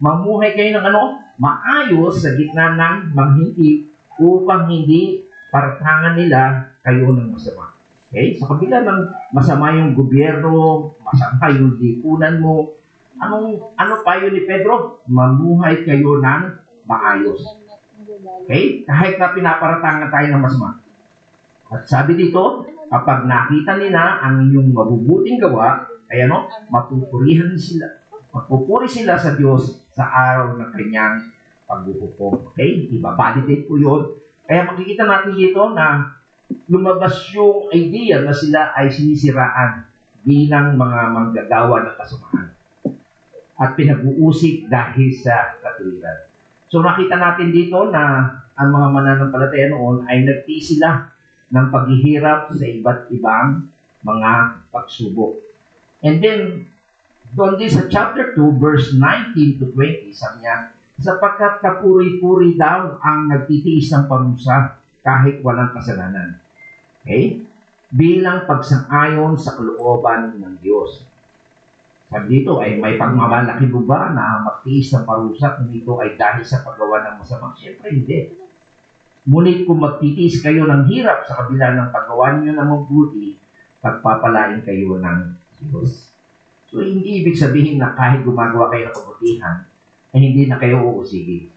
mamuhay kayo ng maayos sa gitna ng manghintip upang hindi paratangan nila kayo ng masama. Okay? Sa kabila ng masama yung gobyerno, masama yung lipunan mo, ano payo ni Pedro? Mamuhay kayo ng maayos. Okay? Kahit na pinaparatangan tayo ng masama. At sabi dito, kapag nakita nila ang inyong mabubuting gawa, ay mapupuri sila sa Diyos sa araw ng kanyang paghuhukom. Okay? Iba-validate po yun. Kaya makikita natin dito na lumabas yung idea na sila ay sinisiraan bilang mga manggagawa ng kasamaan at pinag-uusig dahil sa katuwiran. So nakita natin dito na ang mga mananampalataya noon ay nagtiis sila ng paghihirap sa iba't ibang mga pagsubok. And then, doon din sa chapter 2, verse 19 to 20, sabi niya, sapagkat kapuri-puri daw ang nagtitiis ng parusa kahit walang kasalanan. Okay? Bilang pagsang-ayon sa kalooban ng Diyos. Sabi dito ay may pagmamalaki mo ba na magtiis ng parusa kung ito ay dahil sa paggawa ng masama? Siyempre hindi. Ngunit kung magtitiis kayo ng hirap sa kabila ng paggawa niyo ng mabuti, pagpapalain kayo ng Diyos. So hindi ibig sabihin na kahit gumagawa kayo ng kabutihan, ay hindi na kayo uusigin.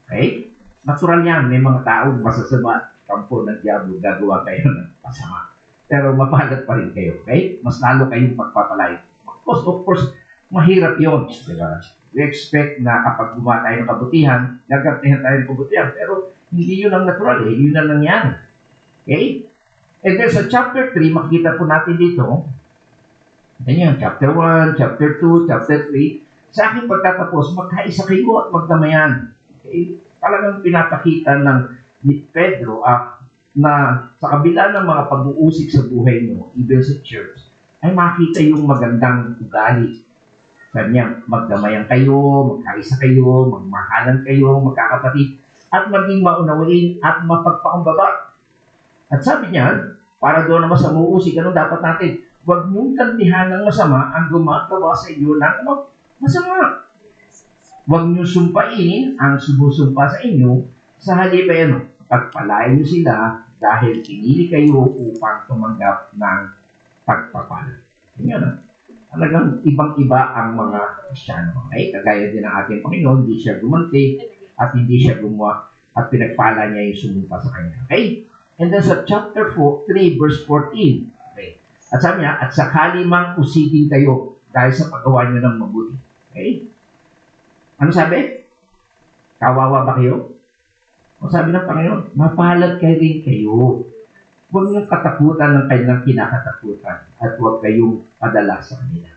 Okay? Natural yan. May mga taong masasama kampo ng diablo, gagawa kayo ng masama. Pero mapalad pa rin kayo. Okay? Mas lalo kayong pagpapalain. Of course, mahirap yun. Diba? We expect na kapag gumawa tayo ng kabutihan, gagantihan tayo ng kabutihan. Pero hindi yun ang natural eh. Yun ang nangyari. Okay? And then sa chapter 3, makikita po natin dito, ganyan, chapter 1, chapter 2, chapter 3, sa aking pagtatapos, magkaisa kayo at magdamayan. Okay? Talagang pinapakita ni Pedro na sa kabila ng mga pag-uusig sa buhay mo, even sa church, ay makita yung magandang ugali. Sabi niya, magdamayan kayo, magkaisa kayo, magmahalan kayo, magkakapatid, at maging maunawain at mapagpakumbaba. At sabi niya, para doon naman sa muusig, anong dapat natin? Huwag niyong kantihan ng masama ang gumagawa sa iyo ng masama. Huwag niyong sumpain ang sumusumpa sa inyo, sa halip ay pagpalain niyo sila dahil pinili kayo upang tumanggap ng pagpapala. Yan talagang ibang-iba ang mga Kristiyano. Okay? Kagaya din ng ating Panginoon, hindi siya gumanti at hindi siya gumawa at pinagpala niya yung sumumpa sa kanya. Okay? And then sa chapter 3, verse 14. Okay? At sabi niya, at sakali mang usigin kayo dahil sa paggawa niyo ng mabuti. Okay? Ano sabi? Kawawa ba kayo? O sabi ng Panginoon, mapalad kayo rin kayo. Huwag niyong katakutan ng kanilang kinakatakutan at huwag kayong padala sa kanila.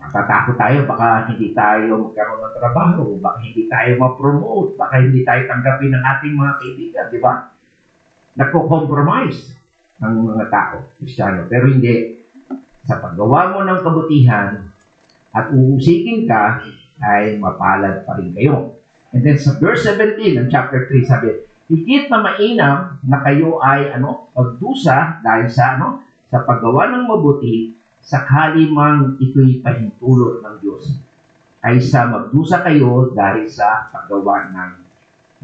Matatakot tayo, baka hindi tayo magkaroon ng trabaho, baka hindi tayo ma-promote, baka hindi tayo tanggapin ng ating mga kaibigan, di ba? Nagko-compromise ang mga tao, Kristiyano. Pero hindi. Sa paggawa mo ng kabutihan at uusigin ka, ay mapalad pa rin kayo. And then sa verse 17 ng chapter 3, sabi, higit na mainam na kayo ay magdusa dahil sa sa paggawa ng mabuti, sakali mang ito'y pahintulot ng Diyos, kaysa magdusa kayo dahil sa paggawa ng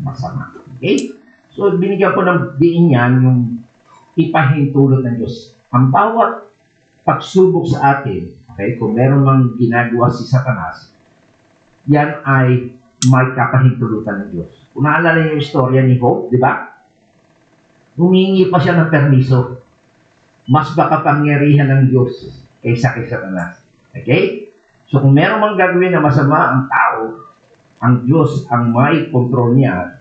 masama. Okay? So, binigyan ko ng diin yan yung ipahintulot ng Diyos. Ang bawat pagsubok sa atin, okay, kung meron mang ginagawa si Satanas, yan ay may kapahintulutan ng Diyos. Kung naalala niyo yung istorya ni Job, di ba? Humingi pa siya ng permiso. Mas makapangyarihan ng Diyos kaysa kay Satanas. Okay? So kung meron mang gagawin na masama ang tao, ang Diyos ang may kontrol niya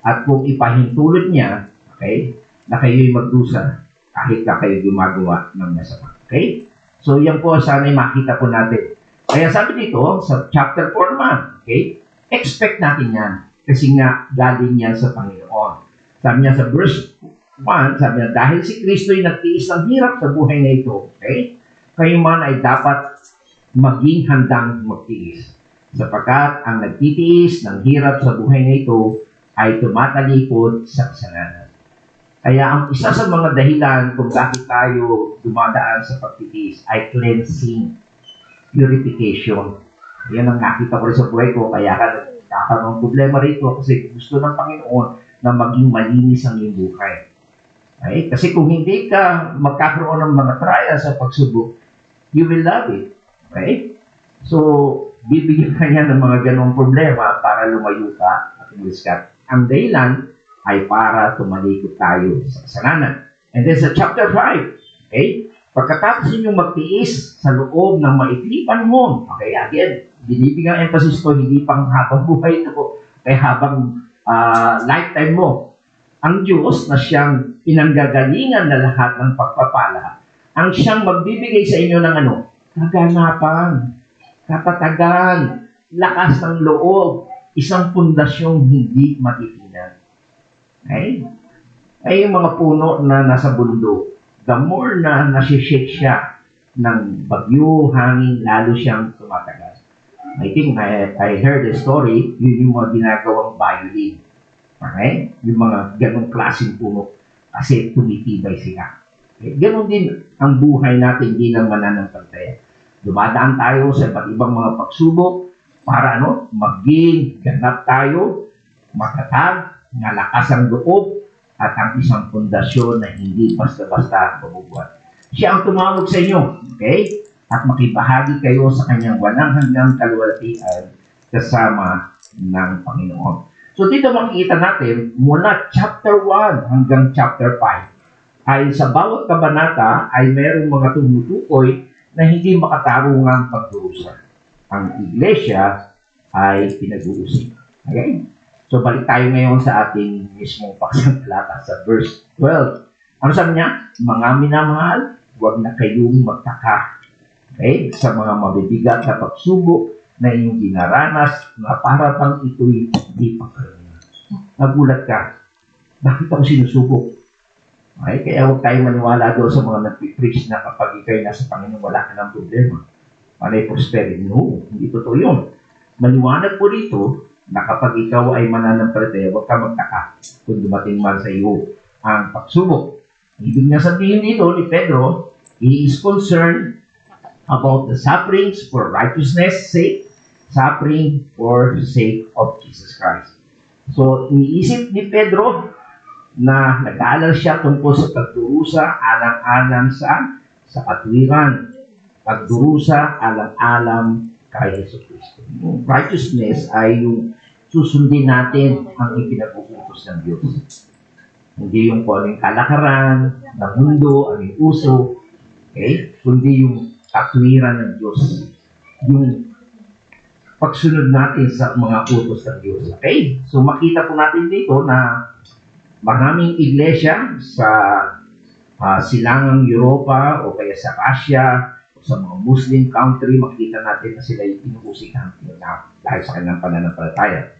at kung ipahintulot niya, okay, na kayo'y magdusa kahit na kayo gumagawa ng masama. Okay? So yan po sana'y makita po natin. Kaya sabi dito, sa chapter 4 naman, okay, expect natin yan. Kasi nga, galing yan sa Panginoon. Sabi niya sa verse 1, sabi niya, dahil si Kristo'y nagtiis ng hirap sa buhay na ito, okay, kayo man ay dapat maging handang magtiis. Sapagkat ang nagtitiis ng hirap sa buhay na ito ay tumatalikod sa kasalanan. Kaya ang isa sa mga dahilan kung bakit tayo dumadaan sa pagtitiis ay cleansing, purification. Yan ang nakita ko rin sa buhay ko, kaya ka nagkakaroon ng problema rito kasi gusto ng Panginoon na maging malinis ang iyong buhay. Okay? Kasi kung hindi ka magkakaroon ng mga trials sa pagsubok, you will love it. Okay? So, bibigyan ka niya ng mga ganong problema para lumayo ka at umalis ka. Ang dahilan ay para tumalikod tayo sa kasalanan. And then sa chapter 5, okay? Pagkatapos ninyong magtiis sa loob ng maikling panahon, okay, again, binibigyan emphasis ko, hindi pang habang buhay ito, kaya habang lifetime mo, ang Diyos na siyang pinanggagalingan na lahat ng pagpapala, ang siyang magbibigay sa inyo ng ano? Kaganapan, katatagan, lakas ng loob, isang pundasyong hindi matitinan. Okay? Ay yung mga puno na nasa bundok, the more na nasishake siya ng bagyo, hangin, lalo siyang tumatagal. I think I heard a story, yun yung mga ginagawang violin. Okay? Yung mga ganong klaseng puno kasi tumitibay sila. Okay? Ganon din ang buhay natin bilang mananampalataya. Dumadaan tayo sa iba't ibang mga pagsubok para maging ganap tayo, matatag, malakas ang loob, at ang isang pundasyon na hindi basta-basta mabubuhat. Siya ang tumawag sa inyo, okay? At makibahagi kayo sa kanyang walang hanggang kaluwalhatian kasama ng Panginoon. So dito makikita natin, mula chapter 1 hanggang chapter 5, ay sa bawat kabanata ay merong mga tumutukoy na hindi makatarungang pagdurusa. Ang iglesia ay pinag-uusig. Okay? So, balik tayo ngayon sa ating mismong paksang talata sa verse 12. Ano sabi niya? Mga minamahal, huwag na kayong magtaka. Okay? Sa mga mabibigat na pagsubok na inyong dinaranas na para bang ito'y hindi pagkaraniwan. Nagulat ka. Bakit ako sinusubok? Okay? Kaya huwag tayo maniwala doon sa mga nagpipreach na kapag ikaw'y nasa Panginoon, wala ka ng problema. Panay prosperity. No, hindi totoo yun. Maliwanag po rito na kapag ikaw ay mananampalataya, huwag ka magtaka kung dumating man sa iyo ang pagsubok. Ibig niya sabihin dito ni Pedro, he is concerned about the sufferings for righteousness' sake, suffering for the sake of Jesus Christ. So, iniisip ni Pedro na nag-aalala siya tungkol sa pagdurusa alang-alang sa katwiran. Pagdurusa alang-alang kay Yesu Cristo. Yung righteousness ay yung susundin natin ang ipinag-uutos ng Diyos. Hindi yung kung anong kalakaran ng mundo, anong uso, okay? Kundi yung katwiran ng Diyos. Yung pagsunod natin sa mga utos ng Diyos. Okay? So makita po natin dito na maraming iglesia sa silangang Europa o kaya sa Russia, sa mga Muslim country, makikita natin na sila yung inuusikan dahil sa kanilang pananampalataya.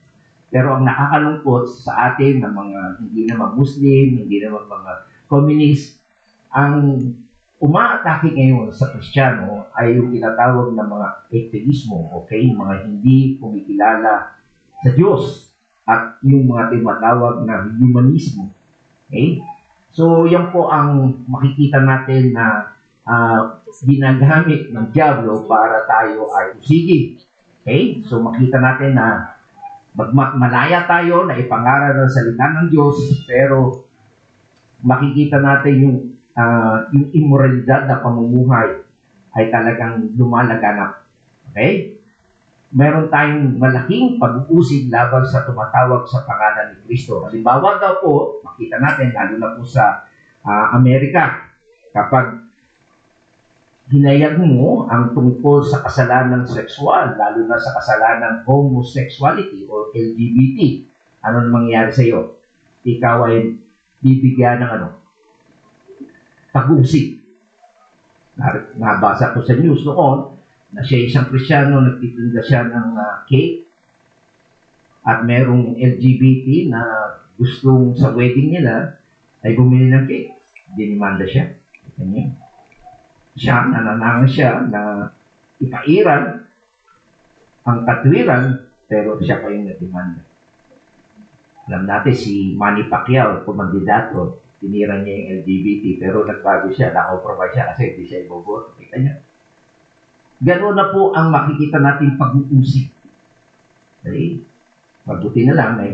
Pero ang nakakalungkot sa atin ng mga hindi naman Muslim, hindi naman mga communist, ang umaatake ngayon sa Kristiyano ay yung tinatawag na mga atheismo, okay? Mga hindi kumikilala sa Diyos at yung mga tinatawag na humanismo. Okay? So, yan po ang makikita natin na ginagamit ng Diablo para tayo ay usigi. Okay? So makita natin na malaya tayo na ipangaral ng salita ng Diyos, pero makikita natin yung immoralidad na pamumuhay ay talagang lumalaganap. Okay? Meron tayong malaking pag-uusig laban sa tumatawag sa pangalan ni Kristo. Halimbawa daw po, makita natin, lalo na po sa Amerika, kapag hinayag mo ang tungkol sa kasalanan sexual, lalo na sa kasalanan homosexuality o LGBT, ano mangyayari sa iyo? Ikaw ay bibigyan ng pag-usig. Nabasa ko sa news noon na siya isang Kristiyano, nagtitinda siya ng cake at merong LGBT na gustong sa wedding nila ay bumili ng cake. Dinimanda siya. Ganyan. Siya, nananangan siya na ipairan ang katwiran, pero siya pa yung nadimanda. Alam natin, si Manny Pacquiao, kumandidato, tinira niya yung LGBT, pero nagbago siya, na-compromise siya kasi hindi siya iboboto. Kita niya. Gano'n na po ang makikita natin pag-uusig. Okay? Mabuti na lang na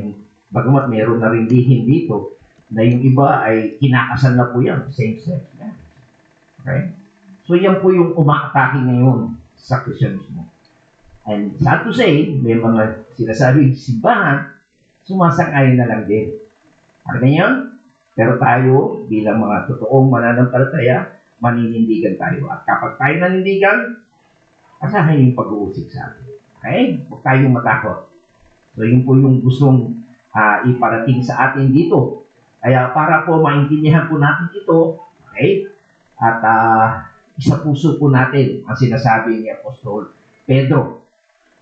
bagamat meron na rin lihim dito, na yung iba ay kinakasal na po yan, same-sex. Okay? So yan po yung umaatake ngayon sa Kristyanismo. And sad to say, may mga sinasabing simbahan, sumasang-ayon na lang din. Ano yun? Pero tayo, bilang mga totoong mananampalataya, maninindigan tayo. At kapag tayo nanindigan, asahan yung pag-uusig sa atin. Okay? Huwag tayong matakot. So yun po yung gustong iparating sa atin dito. Kaya para po maintindihan po natin ito, okay? At isa puso po natin ang sinasabi ni Apostol Pedro.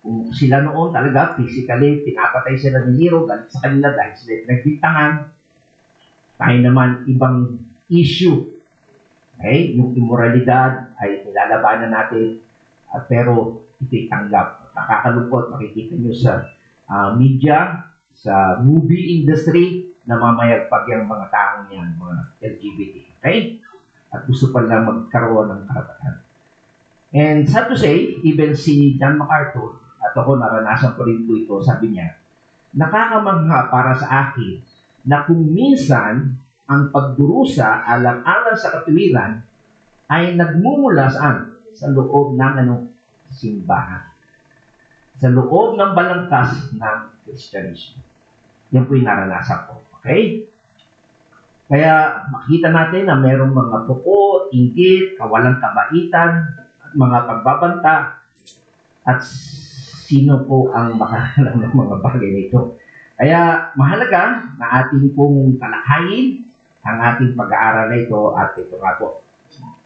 Kung sila noon talaga, physically, pinapatay sila ni Nero, galit sa kanila dahil sila nagbintangan, tayo naman ibang issue. Okay? Yung immoralidad ay nilalabanan natin, pero ito'y tanggap. Nakakalungkot, makikita nyo sa media, sa movie industry, na mamayagpag yung mga taong yan, mga LGBT. Okay? At gusto pa lang magkaroon ng karapatan. And sad to say, even si John MacArthur, at ako naranasan ko rin po ito, sabi niya, nakakamangha para sa akin na kung minsan ang pagdurusa alang-alang sa katuwiran ay nagmumula saan? Sa loob ng simbahan. Sa loob ng balangkas ng Kristyanismo. Yan po yung naranasan ko. Okay? Kaya makita natin na mayroong mga puko, inggit, kawalang kabaitan, at mga pagbabanta, at sino po ang makakalam ng mga bagay nito. Kaya mahalaga na ating pong talakayin ang ating pag-aaral na ito at ito nga po.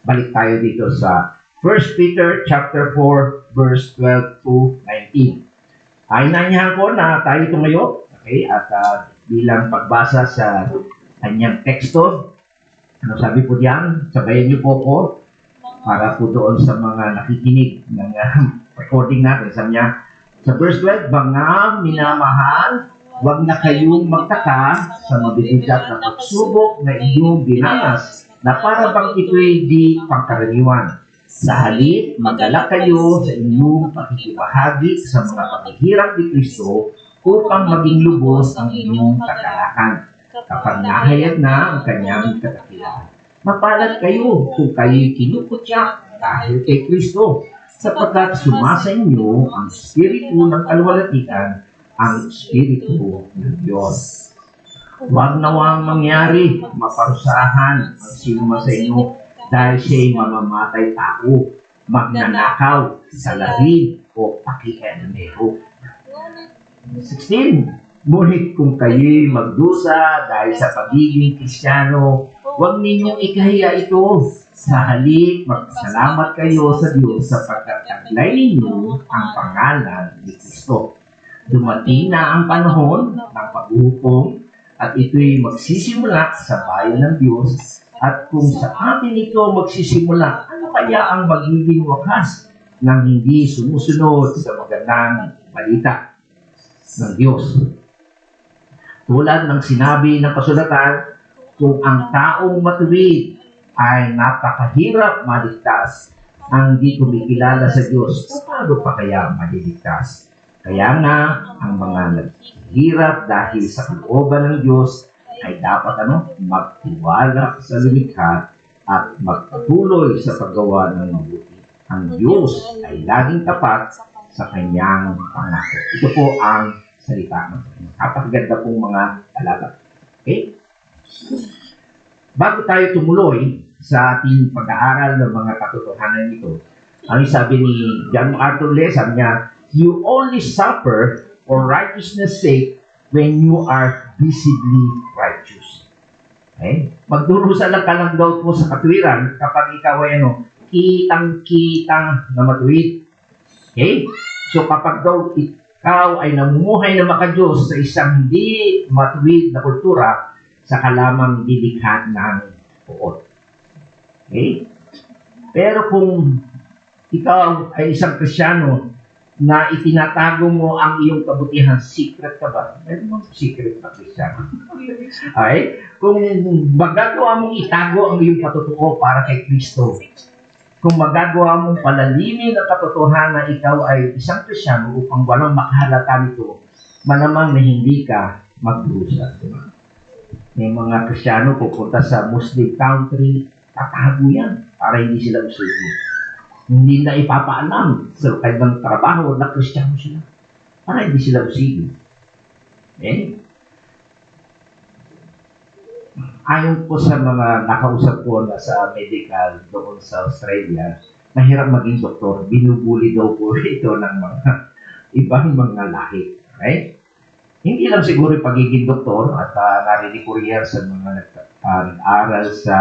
Balik tayo dito sa 1 Peter chapter 4 verse 12 to 19. Inanyahan ko na tayo tumayo, okay, at bilang pagbasa sa kanyang teksto, ano sabi po diyan? Sabayan niyo po ko para po doon sa mga nakikinig ng recording natin. Sabi niya, sa verse 12, mga minamahal, huwag na kayong magtaka sa mabibigat na pagsubok na inyong dinanas na para bang ito'y di pangkaraniwan. Sa halip, magalak kayo sa inyong pakikibahagi sa mga paghihirap ni Kristo upang maging lubos ang inyong kagalakan kapag nahayag na ang kanyang kadakilaan. Mapalad kayo kung kayo'y kinukutya dahil kay Kristo, sapagkat sumasa inyo ang Espiritu ng kalwalatian, ang Espiritu ng Diyos. Huwag nawang mangyari, maparusahan ang sino man sa inyo dahil siya'y mamamatay tao, magnanakaw, salahid, o pakienero. 16. Ngunit kung kayo'y magdusa dahil sa pagiging Kristiyano, huwag ninyong ikahiya ito. Sa halip, magsalamat kayo sa Diyos sapagkat taglay ninyo ang pangalan ni Kristo. Dumating na ang panahon ng paghuhukom at ito'y magsisimula sa bayan ng Diyos. At kung sa atin ito magsisimula, ano kaya ang magiging wakas ng hindi sumusunod sa magandang balita ng Diyos? Tulad ng sinabi ng kasulatan, kung ang taong matuwid ay napakahirap maligtas, ang di kumikilala sa Diyos, paano pa kaya maliligtas? Kaya nga, ang mga naghihirap dahil sa kalooban ng Diyos ay dapat magtiwala sa lumikha at magpatuloy sa paggawa ng mabuti. Ang Diyos ay laging tapat sa kanyang pangako. Ito po ang salita ng Panginoon. Napakaganda pong mga talaga. Okay? Bago tayo tumuloy sa ating pag-aaral ng mga katotohanan nito, ang sabi ni John MacArthur, sabi niya, you only suffer for righteousness' sake when you are visibly righteous. Okay? Magdurusa lang ka lang daw po sa katuwiran kapag ikaw ay kitang-kitang na matuwid. Okay? So kapag daw ikaw ay namumuhay na makadiyos sa isang hindi matuwid na kultura, saka lamang dilikha ng puot. Okay? Pero kung ikaw ay isang Kristiyano na itinatago mo ang iyong kabutihan, secret ka ba? Meron mong secret na Kristiyano. Okay? Kung magagawa mong itago ang iyong patutuo para kay Kristo, kung magagawa mong palalimin ang katotohanan na ikaw ay isang Kristiyano upang walang makahalata nito, malamang na hindi ka magdusa. Diba? May mga Kristiyano pupunta sa Muslim country, tatago yan para hindi sila usugi. Hindi na ipapaalam sa kanilang trabaho na Kristiyano sila para hindi sila usigi. Okay? Ayon po sa mga nakausap ko na sa medical doon sa Australia, mahirap maging doktor. Binubuli daw po ito ng mga ibang mga lahi. Okay? Hindi lang siguro yung pagiging doktor at narinig ko rin sa mga nag-aral sa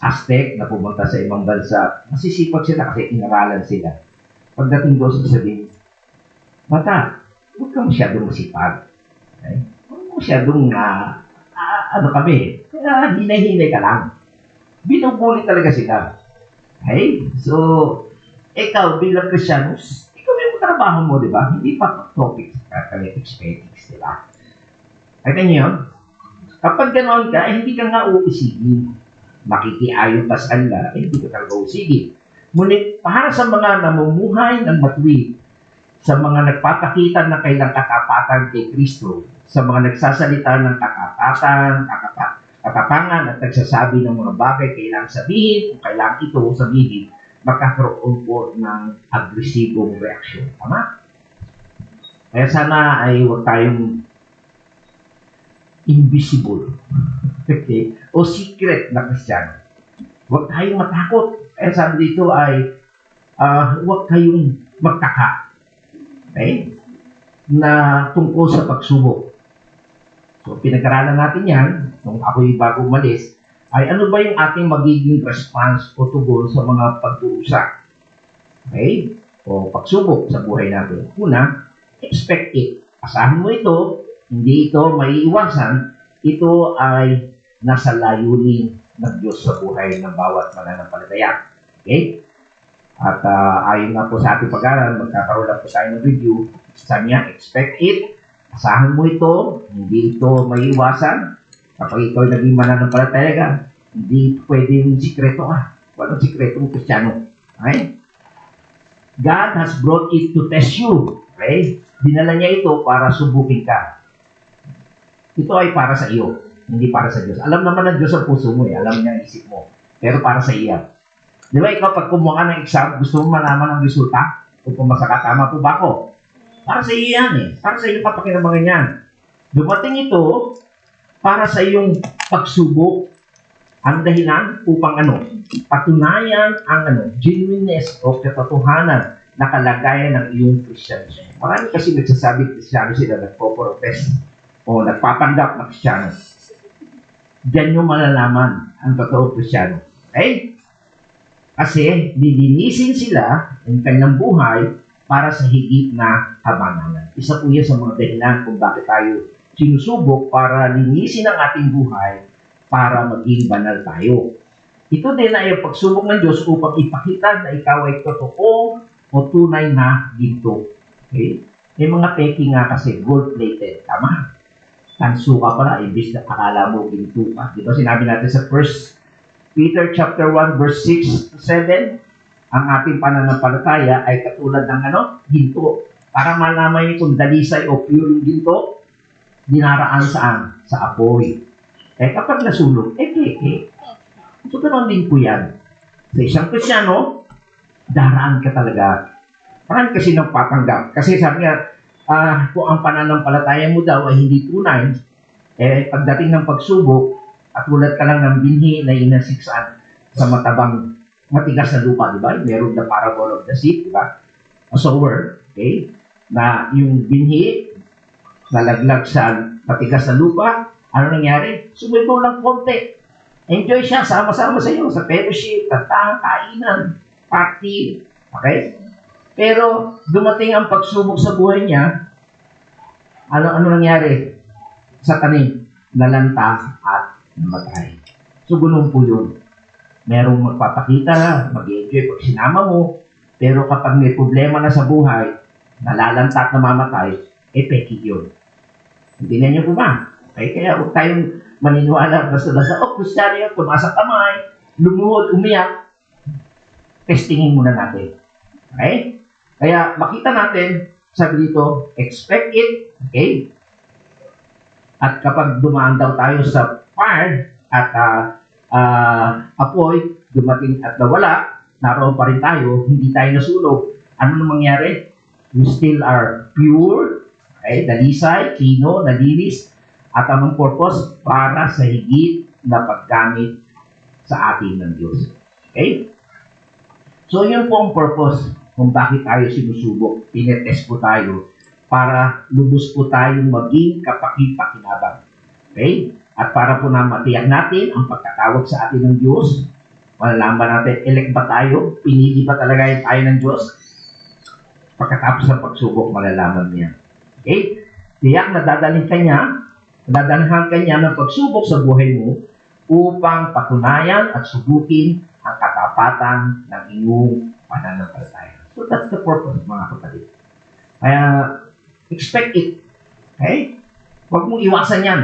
Aztec na pumunta sa ibang bansa. Masisipag sila kasi inaralan sila. Pagdating doon sa sabihin, bata, huwag ka masyadong masipag. Okay? Huwag masyadong ano kami, hinay-hinay ka lang. Binubuli talaga sila. Okay? So, ikaw bilang Kristyanos, ikaw yung trabaho mo, di ba? Hindi pa topics, athletics, di ba? Kaya niyo yun? Kapag ganoon ka, hindi ka nga uusigi. Makikiayon ka sa Allah, hindi ka talaga uusigi. Ngunit, para sa mga namumuhay ng matuwid, sa mga nagpapakita na kailang katapatan kay Kristo, sa mga nagsasalita ng katapangan at nagsasabi ng mga bagay kailangang sabihin kung kailangan ito sabihin, magkakaroon po ng agresibong reaksyon. Tama? Kaya sana ay huwag tayong invisible okay? O secret na Kristiyano. Huwag tayong matakot. Kaya sabi dito ay huwag kayong magtaka. Okay? Na tungkol sa pagsubok. So, pinag-aralan natin yan, nung ako'y bago umalis, ay ano ba yung ating magiging response o tugon sa mga pagdurusa? Okay? O pagsubok sa buhay natin. Una, expect it. Asahan mo ito, hindi ito maiiwasan, ito ay nasa layunin ng Diyos sa buhay ng bawat mananampalataya. Okay? At ayon nga po sa ating pag-aaral, magkakaroon lang po tayo ng review. Sabi niya, expect it. Asahan mo ito, hindi ito maiiwasan. Kapag ikaw ay naging mananampalataya ka, hindi pwedeng sikreto ka. Walang sikreto mo, Kristiyano. Okay? God has brought it to test you. Okay? Dinala niya ito para subukin ka. Ito ay para sa iyo, hindi para sa Diyos. Alam naman ng Diyos ang puso mo eh. Alam niya ang isip mo. Pero para sa iya. Di ba ikaw, pag kumuha ka ng exam, gusto mo malaman ang resulta? Kung pumasa ka, tama po ba ako? Para sa iyo yan eh. Para sa iyo papakinabangan yan. Dumating ito para sa iyong pagsubok. Ang dahilan upang patunayan ang genuineness o katotohanan na kalagayan ng iyong Kristyanismo. Marami kasi nagsasabi Kristiyano sila, nagpo-profess o nagpapanggap na Kristiyano. Diyan yung malalaman ang totoo Kristiyano. Okay? Kasi lilinisin sila ang kanyang buhay para sa higit na kabanalan. Isa po yan sa mga dahilan kung bakit tayo sinusubok para linisin ang ating buhay para maging banal tayo. Ito din ay ang pagsubok ng Diyos upang ipakita na ikaw ay totoo o tunay na ginto. Okay? May mga peki nga kasi gold-plated. Tama? Tanso ka pala, ibig na akala mo ginto ka. Diba sinabi natin sa 1 Peter chapter 1 verse 6 to 7, ang ating pananampalataya ay katulad ng ginto. Para malaman niyo kung dalisay o pure yung ginto, dinaraan saan? Sa apoy. Kapag nasunog, peke. So, ganoon din po yan. Sa isang Kristiyano, daraan ka talaga. Parang kasi nang papanggap. Kasi sabi nga, kung ang pananampalataya mo daw ay hindi tunay, pagdating ng pagsubok, at tulad ka lang ng binhi na inasiksaan sa matigas na lupa, di ba? Meron the parable of the seed, di ba? A sower, okay? Na yung binhi, nalaglag sa matigas na lupa, ano nangyari? Sumibol lang konti. Enjoy siya, sama-sama sa iyo, sa fellowship, tatang, kainan, party, okay? Pero, dumating ang pagsubok sa buhay niya, ano nangyari? Sa tanim, nalanta at namatay. So, ganun po yun. Merong magpapakita, mag-enjoy pag sinama mo, pero kapag may problema na sa buhay, nalalanta at namamatay, peki yun. Hindi na niyo po ba? Okay, kaya huwag tayong maniniwala basta-basta, Kristiyano yan, tumasa kamay, lumuhod, umiyak. testingin muna natin. Okay? Kaya makita natin, sabi dito, expect it, okay? At kapag dumaan daw tayo sa fire at apoy, dumating at nawala, naroon pa rin tayo, hindi tayo nasunog. Ano na mangyari? We still are pure, okay? Dalisay, kino, nalinis, at anong purpose? Para sa higit na paggamit sa atin ng Diyos. Okay? So, yun po ang purpose kung bakit tayo sinusubok. Tinetest po tayo para lubos po tayong maging kapaki-pakinabang. Okay? At para po na matiyak natin ang pagkatawag sa atin ng Diyos, malalaman natin, elect ba tayo? Pinili ba talaga yung tayo ng Diyos? Pagkatapos ng pagsubok, malalaman niya. Okay? Tiyak na dadalhan ka niya ng pagsubok sa buhay mo upang patunayan at subukin ang katapatan ng iyong pananampalataya. So that's the purpose, mga kapatid. Kaya, expect it. Okay? Huwag mong iwasan yan.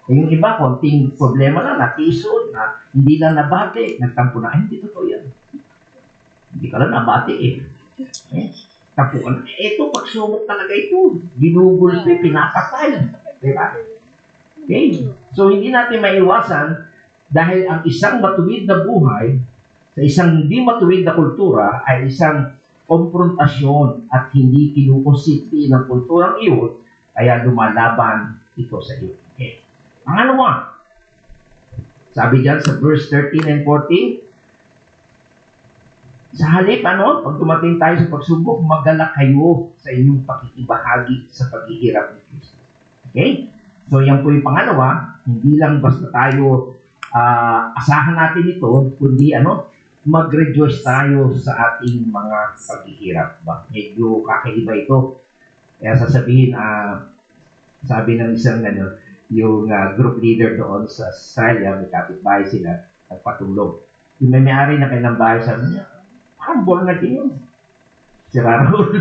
Yung iba, konting problema lang, natisod, na hindi lang nabati, nagtampo na, hindi totoo yan. Hindi ka lang nabati eh. Okay? Tampo ka na. Ito, pagsubok talaga ito. Ginugulpi, pinapatay. Diba? Okay? So, hindi natin maiwasan dahil ang isang matuwid na buhay sa isang hindi matuwid na kultura ay isang konfrontasyon at hindi kinukonsinti ng kulturang iyon, kaya lumalaban ito sa iyo. Okay. Pangalawa, sabi dyan sa verse 13 and 14, sa halip, pag dumating tayo sa pagsubok, magalak kayo sa inyong pakikibahagi sa paghihirap ni Kristo. Okay? So, yan po yung pangalawa, hindi lang basta tayo asahan natin ito, kundi mag-rejoice tayo sa ating mga paghihirap. Medyo kakaiba ito. Kaya sasabihin, sabi ng isang yung group leader doon sa Australia, may kapitbahay sila, nagpatulog. Yung may-ari na kailang bahay, sabi niya, parang born again yun. Sirara ulo.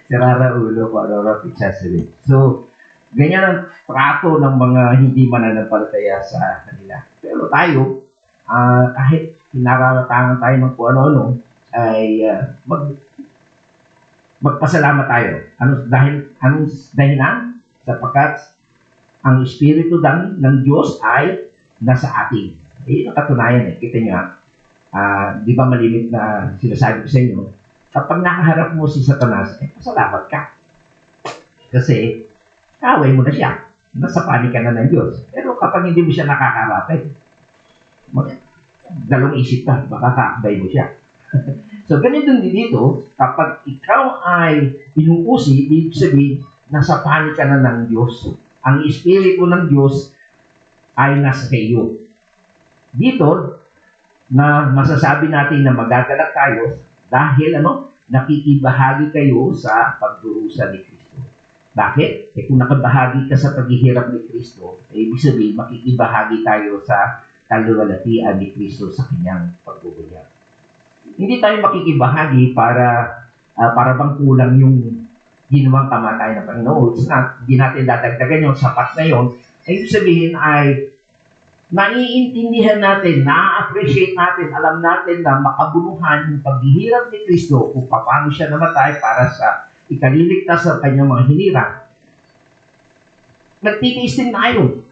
Sirara ulo, parang accessory. So, ganyan ang trato ng mga hindi mananampalataya sa kanila. Pero tayo, kahit pinararatangan tayo ng kung ano-ano, ay magpasalamat tayo. Anong dahilan? Sapagkat ang Espiritu ng Diyos ay nasa atin. Eh, nakatunayan eh. Kita nyo, di ba malimit na sinasabi ko sa inyo, kapag nakaharap mo si Satanas, pasalamat ka. Kasi, kaway mo na siya. Nasa panig ka na ng Diyos. Pero kapag hindi mo siya nakakaharapin, dalawang isip ka, baka kaakbay mo siya. So, ganito din dito, kapag ikaw ay inuusi, ibig sabihin, nasa panig ka na ng Diyos. Ang Espiritu ng Diyos ay nasa iyo. Dito, na masasabi natin na magagalak tayo dahil nakikibahagi kayo sa pagdurusa ni Kristo. Bakit? Kung nakabahagi ka sa paghihirap ni Kristo, ibig sabihin, makikibahagi tayo sa kaluwalhatian ni Kristo sa kanyang pagbubunyag. Hindi tayo makikibahagi para bang kulang yung ginawang kamatay ng Panginoon. Hindi natin dadagdagan yung sapat na yun. Ibig sabihin ay naiintindihan natin, na-appreciate natin, alam natin na makabunuhan yung paghihirap ni Kristo kung paano siya namatay para sa ikaliligtas sa kanyang mga hinirang. Nagtitiis din tayo.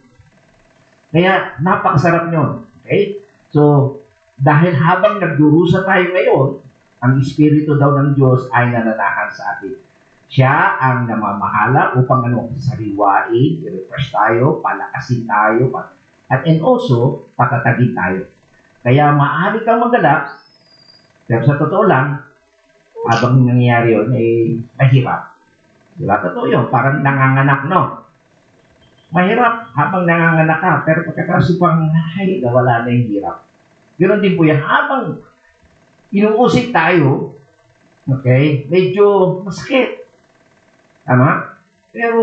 Kaya napakasarap nyo. Okay? So, dahil habang nagdurusa tayo ngayon, ang Espiritu daw ng Diyos ay nananahan sa atin. Siya ang namamahala upang sariwain, i-refresh tayo, palakasin tayo, and also, patatagin tayo. Kaya maaari kang magalak, pero sa totoo lang, habang nangyayari yun, mahirap. Diba? Totoo yun, parang nanganganak, no? Mahirap habang nanganganak ka, pero pagkakasupang, wala na yung hirap. Ganoon din po yan, habang inuusik tayo, okay, medyo masakit. Tama? Pero,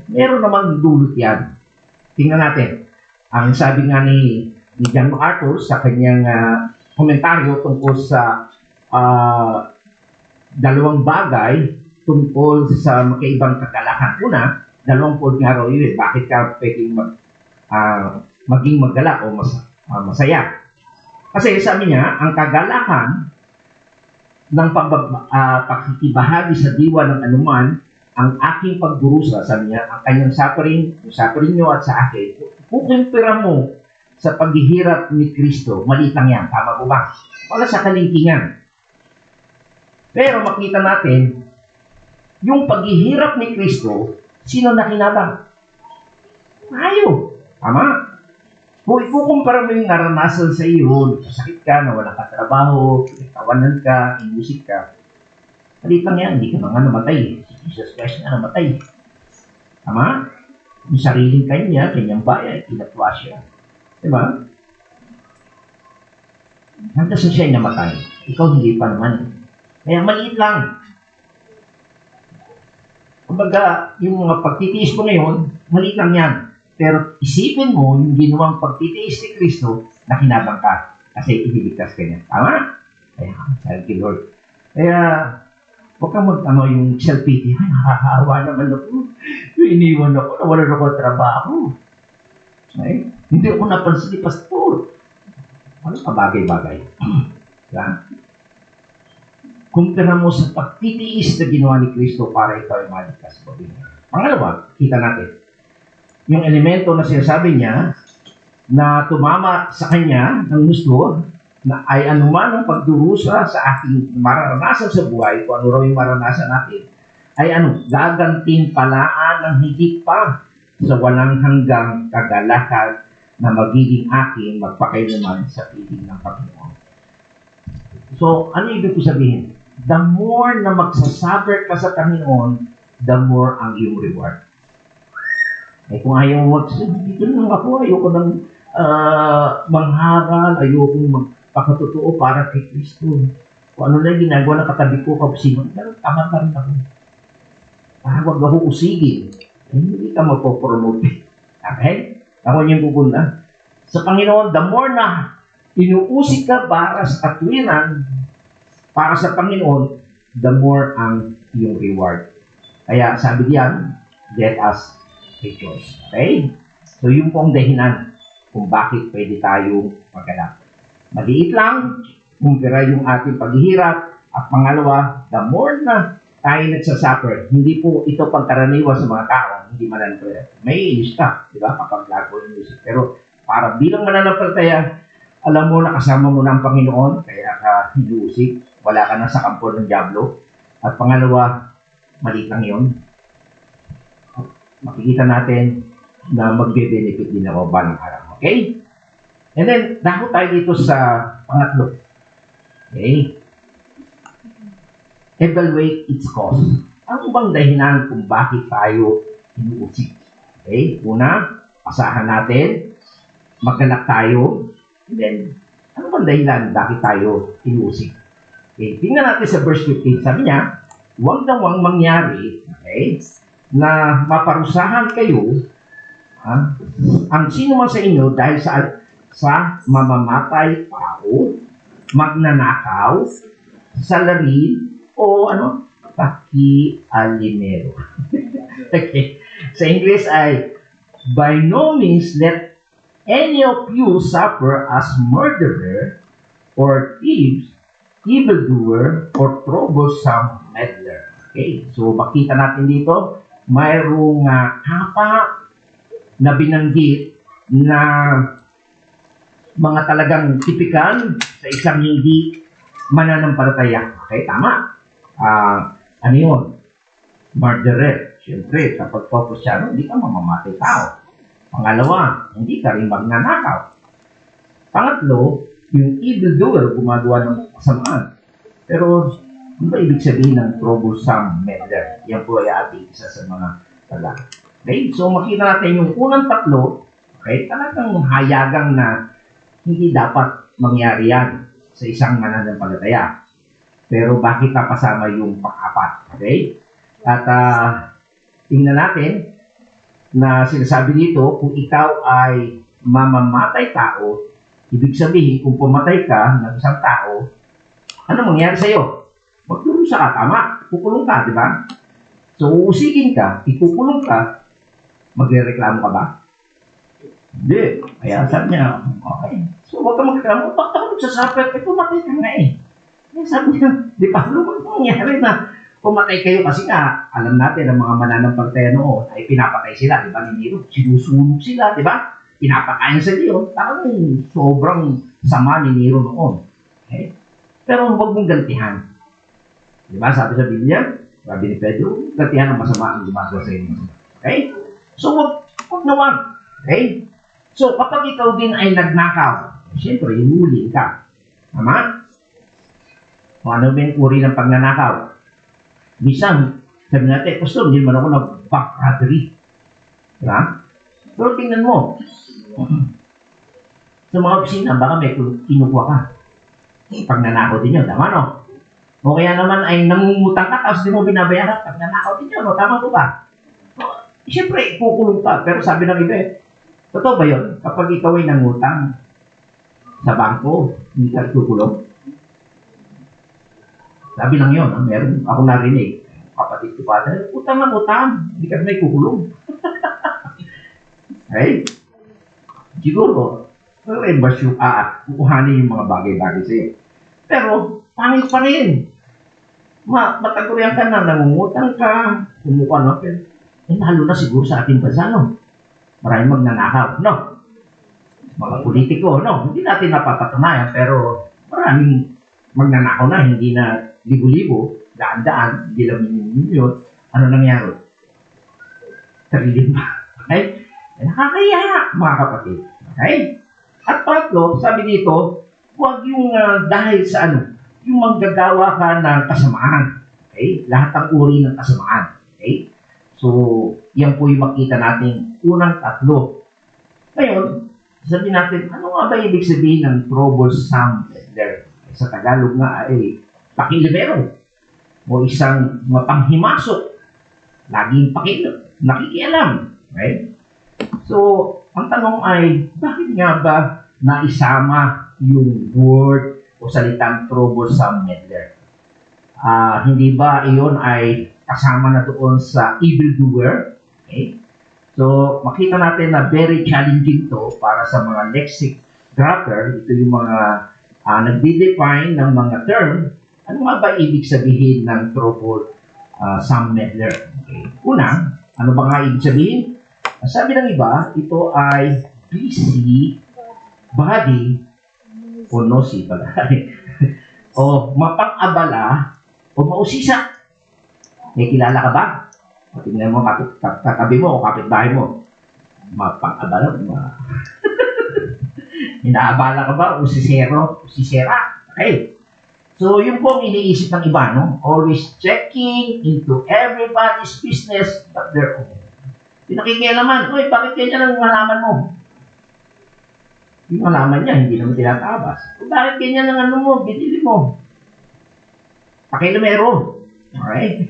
meron namang dulot yan. Tingnan natin. Ang sabi nga ni John MacArthur sa kanyang komentaryo tungkol sa dalawang bagay tungkol sa magkaibang kagalakan. Una, dalawang point nga raw yun. Bakit ka pwedeng maging maggalak o masaya? Kasi sabi niya, ang kagalakan ng pakikibahagi sa diwa ng anuman, ang aking pagdurusa, sabi niya, ang kanyang suffering, yung suffering nyo at sa akin, kukumpira mo sa paghihirap ni Kristo, maliit lang yan, tama po ba? Wala sa kalingkingan. Pero makita natin, yung paghihirap ni Kristo, sino nakinabang? Tayo. Tama? Kung ikukumpara mo yung naranasan sa iyo, sakit ka, nawalan ka trabaho, pinagtawanan ka, inusik ka, maliit lang yan, hindi ka nga namatay. Si Jesus Christ na namatay. Tama? Yung sariling kanya, kanyang bayan, pinatwa siya. Diba? Hanggang sa siya namatay, ikaw hindi pa naman. Kaya maliit lang. Kumbaga, yung mga pagtitiis ko ngayon, maliit lang yan. Pero isipin mo, yung ginawang pagtitiis ni Kristo, nakinabang ka. Kasi iniligtas ka niya. Tama? Kaya, thank you, Lord. Kaya, huwag kang yung self-pity. Ay, nakakaawa naman ako. Iniwan ako, nawalan ako ng trabaho. Ay, hindi ako napansin ni Pastor. Ano ka bagay-bagay? Diba? Kumpira mo sa pagtitiis na ginawa ni Kristo para ikaw ay maligtas. Pangalawa, kita natin. Yung elemento na sinasabi niya na tumama sa kanya ng gusto na ay anuman ang pagdurusa sa aking mararanasan sa buhay, kung ano raw yung maranasan natin, ay gagantimpalaan ng higit pa sa walang hanggang kagalakan na magiging aking magpakailanman sa piling ng Panginoon. So, ano ibig ko sabihin? The more na magsasuffer ka sa Panginoon, the more ang iyong reward. Eh kung ayaw mo dito lang ako, ayoko ng mangharal, ayoko magpakatotoo para kay Kristo. Kung ano na ginagawa ng katabi ko, kapsiman, pero tama ka rin ako. Huwag ako usigin. Eh, hindi ka mapopromote. Okay? Ako niyang bubunda. Sa Panginoon, the more na inuusik ka para sa katwiran, para sa Panginoon, the more ang iyong reward. Kaya sabi diyan, let us rejoice. Okay? So, yun po ang dahilan kung bakit pwede tayong magganap. Maliit lang, kumpira yung ating paghihirap, at pangalawa, the more na tayo nagsasuffer, hindi po ito pagkaraniwan sa mga tao, hindi mananampalataya. May inis ka, di ba? Kapag lago yung music. Pero para bilang mananampalataya, alam mo na kasama mo na ang Panginoon, kaya ka hinuusik, wala ka na sa kampo ng Diablo. At pangalawa, maliit lang yun. Makikita natin na magbe-benefit din ako balang araw. Okay? And then, dako tayo dito sa pangatlo. Okay? Evaluate its cause. Ano bang dahilan kung bakit tayo inuusik? Okay? Una, asahan natin, magganap tayo, and then, ano bang dahilan bakit tayo inuusik? Okay? Tingnan natin sa verse 15. Sabi niya, huwag na huwag mangyari, okay, na maparusahan kayo ang sino man sa inyo dahil sa mamamatay tao, magnanakaw, salarin, o pakialimero. Okay. Sa English ay, by no means let any of you suffer as murderer, or thieves, evildoer, or troublesome meddler. Okay, so makita natin dito, mayroong kapa na binanggit na mga talagang tipikal sa isang hindi mananampalataya. Okay, tama. Ano yun? Murderer. Siyempre, kapag Kristyano, hindi ka mamamatay tao. Pangalawa, hindi ka rin magnanakaw. Pangatlo, yung evildoer, gumagawa ng kasamaan. Pero, ano ba ibig sabihin ng troublesome meddler? Yan po ay ating isa sa mga tala. Okay? So, makita natin yung unang tatlo, okay? Talagang hayagang na hindi dapat mangyari yan sa isang mananampalataya. Pero bakit napasama yung pang-apat? Okay? At tingnan natin na sinasabi dito, kung ikaw ay mamamatay tao, ibig sabihin, kung pumatay ka ng isang tao, ano mangyari sa'yo? Magdurusa ka, tama? Kukulong ka, di ba? So, uusigin ka, ikukulong ka, magre-reklamo ka ba? Hindi. Kaya sabi niya, okay. So, huwag ka magkakaroon. Bakit ako nagsasuffer? Eh, pumatay ka nga eh. Kaya sabi niya, di ba, ano ba nangyari na pumatay kayo? Kasi nga, alam natin, ang mga mananampalataya noon ay pinapatay sila, di ba, ni Nero? Sinusunog sila, di ba? Pinapakain sa Nero. Parang sobrang sama ni Nero noon. Okay? Pero huwag mong gantihan. Di ba, sabi sa Biblia, sabi ni Pedro, gantihan ang masama ang gumagawa sa inyo. Okay? So, huwag naman. Okay? So, kapag ikaw din ay nagnakaw, siyempre, hinuli ka. Tama? Kung ano ba yung uri ng pagnanakaw? Minsan, sabi natin, Pastor, hindi man ako nag-back robbery. Diba? Pero tingnan mo, sa mga opisina, baka may kinukuha ka. Pagnanakaw din yun, tama no? O kaya naman ay nangungutang ka, tapos di mo binabayaran, pagnanakaw din yun, no? Tama po ba? Siyempre, kukulong ka, pero sabi ng iba, totoo ba yun? Kapag ikaw ay nangutang sa bangko, hindi ka kukulong. Sabi lang yun, meron ako narinig. Kapatid ko pa, utang ng utang, hindi ka may kukulong. Okay? Siguro, reimburse yung kukuhanin yung mga bagay-bagay sa'yo. Pero, pangit pa rin. Matagurian ka na, nangungutang ka, kumuha no? Eh, lalo na siguro sa ating bansa, no? Maraming magnanakaw, no? Mga politiko, no? Hindi natin napapatunayan, pero maraming magnanakaw na, hindi na libo-libo, daan-daan, hindi lang milyon. Ano nangyari? Trillion ba? Okay? Nakakaya, mga kapatid. Okay? At pangatlo, sabi dito, huwag yung dahil sa yung manggagawa ka ng kasamaan. Okay? Lahat ng uri ng kasamaan. Okay? So, yan po yung makita natin unang tatlo. Ngayon, sabihin natin, ano nga ba ibig sabihin ng troublesome leader? Sa Tagalog nga ay pakilibero o isang mapanghimasok. Laging nakikialam. Okay? So, ang tanong ay, bakit nga ba naisama yung word o salitang troublesome meddler? Hindi ba iyon ay kasama na doon sa evildoer? Okay? So, makita natin na very challenging to para sa mga lexic grapher. Ito yung mga nagde-define ng mga term. Ano nga ba ibig sabihin ng troublesome meddler? Okay. Una, ano ba nga ibig sabihin? Sabi ng iba, ito ay busy body o nosy bagay o mapang-abala o mausisa. May kilala ka ba? O tingnan mo katabi mo o kapitbahay mo. Mapang-abala inaabala ka ba o sisera? Okay. So, yun po ang iniisip ng iba, no? Always checking into everybody's business but their own. Pinakikialaman, uy, bakit ganyan ang malaman mo? Yung malaman niya, hindi naman tinatabas. Bakit ganyan ang mo, binili mo? Pakilumero. Okay?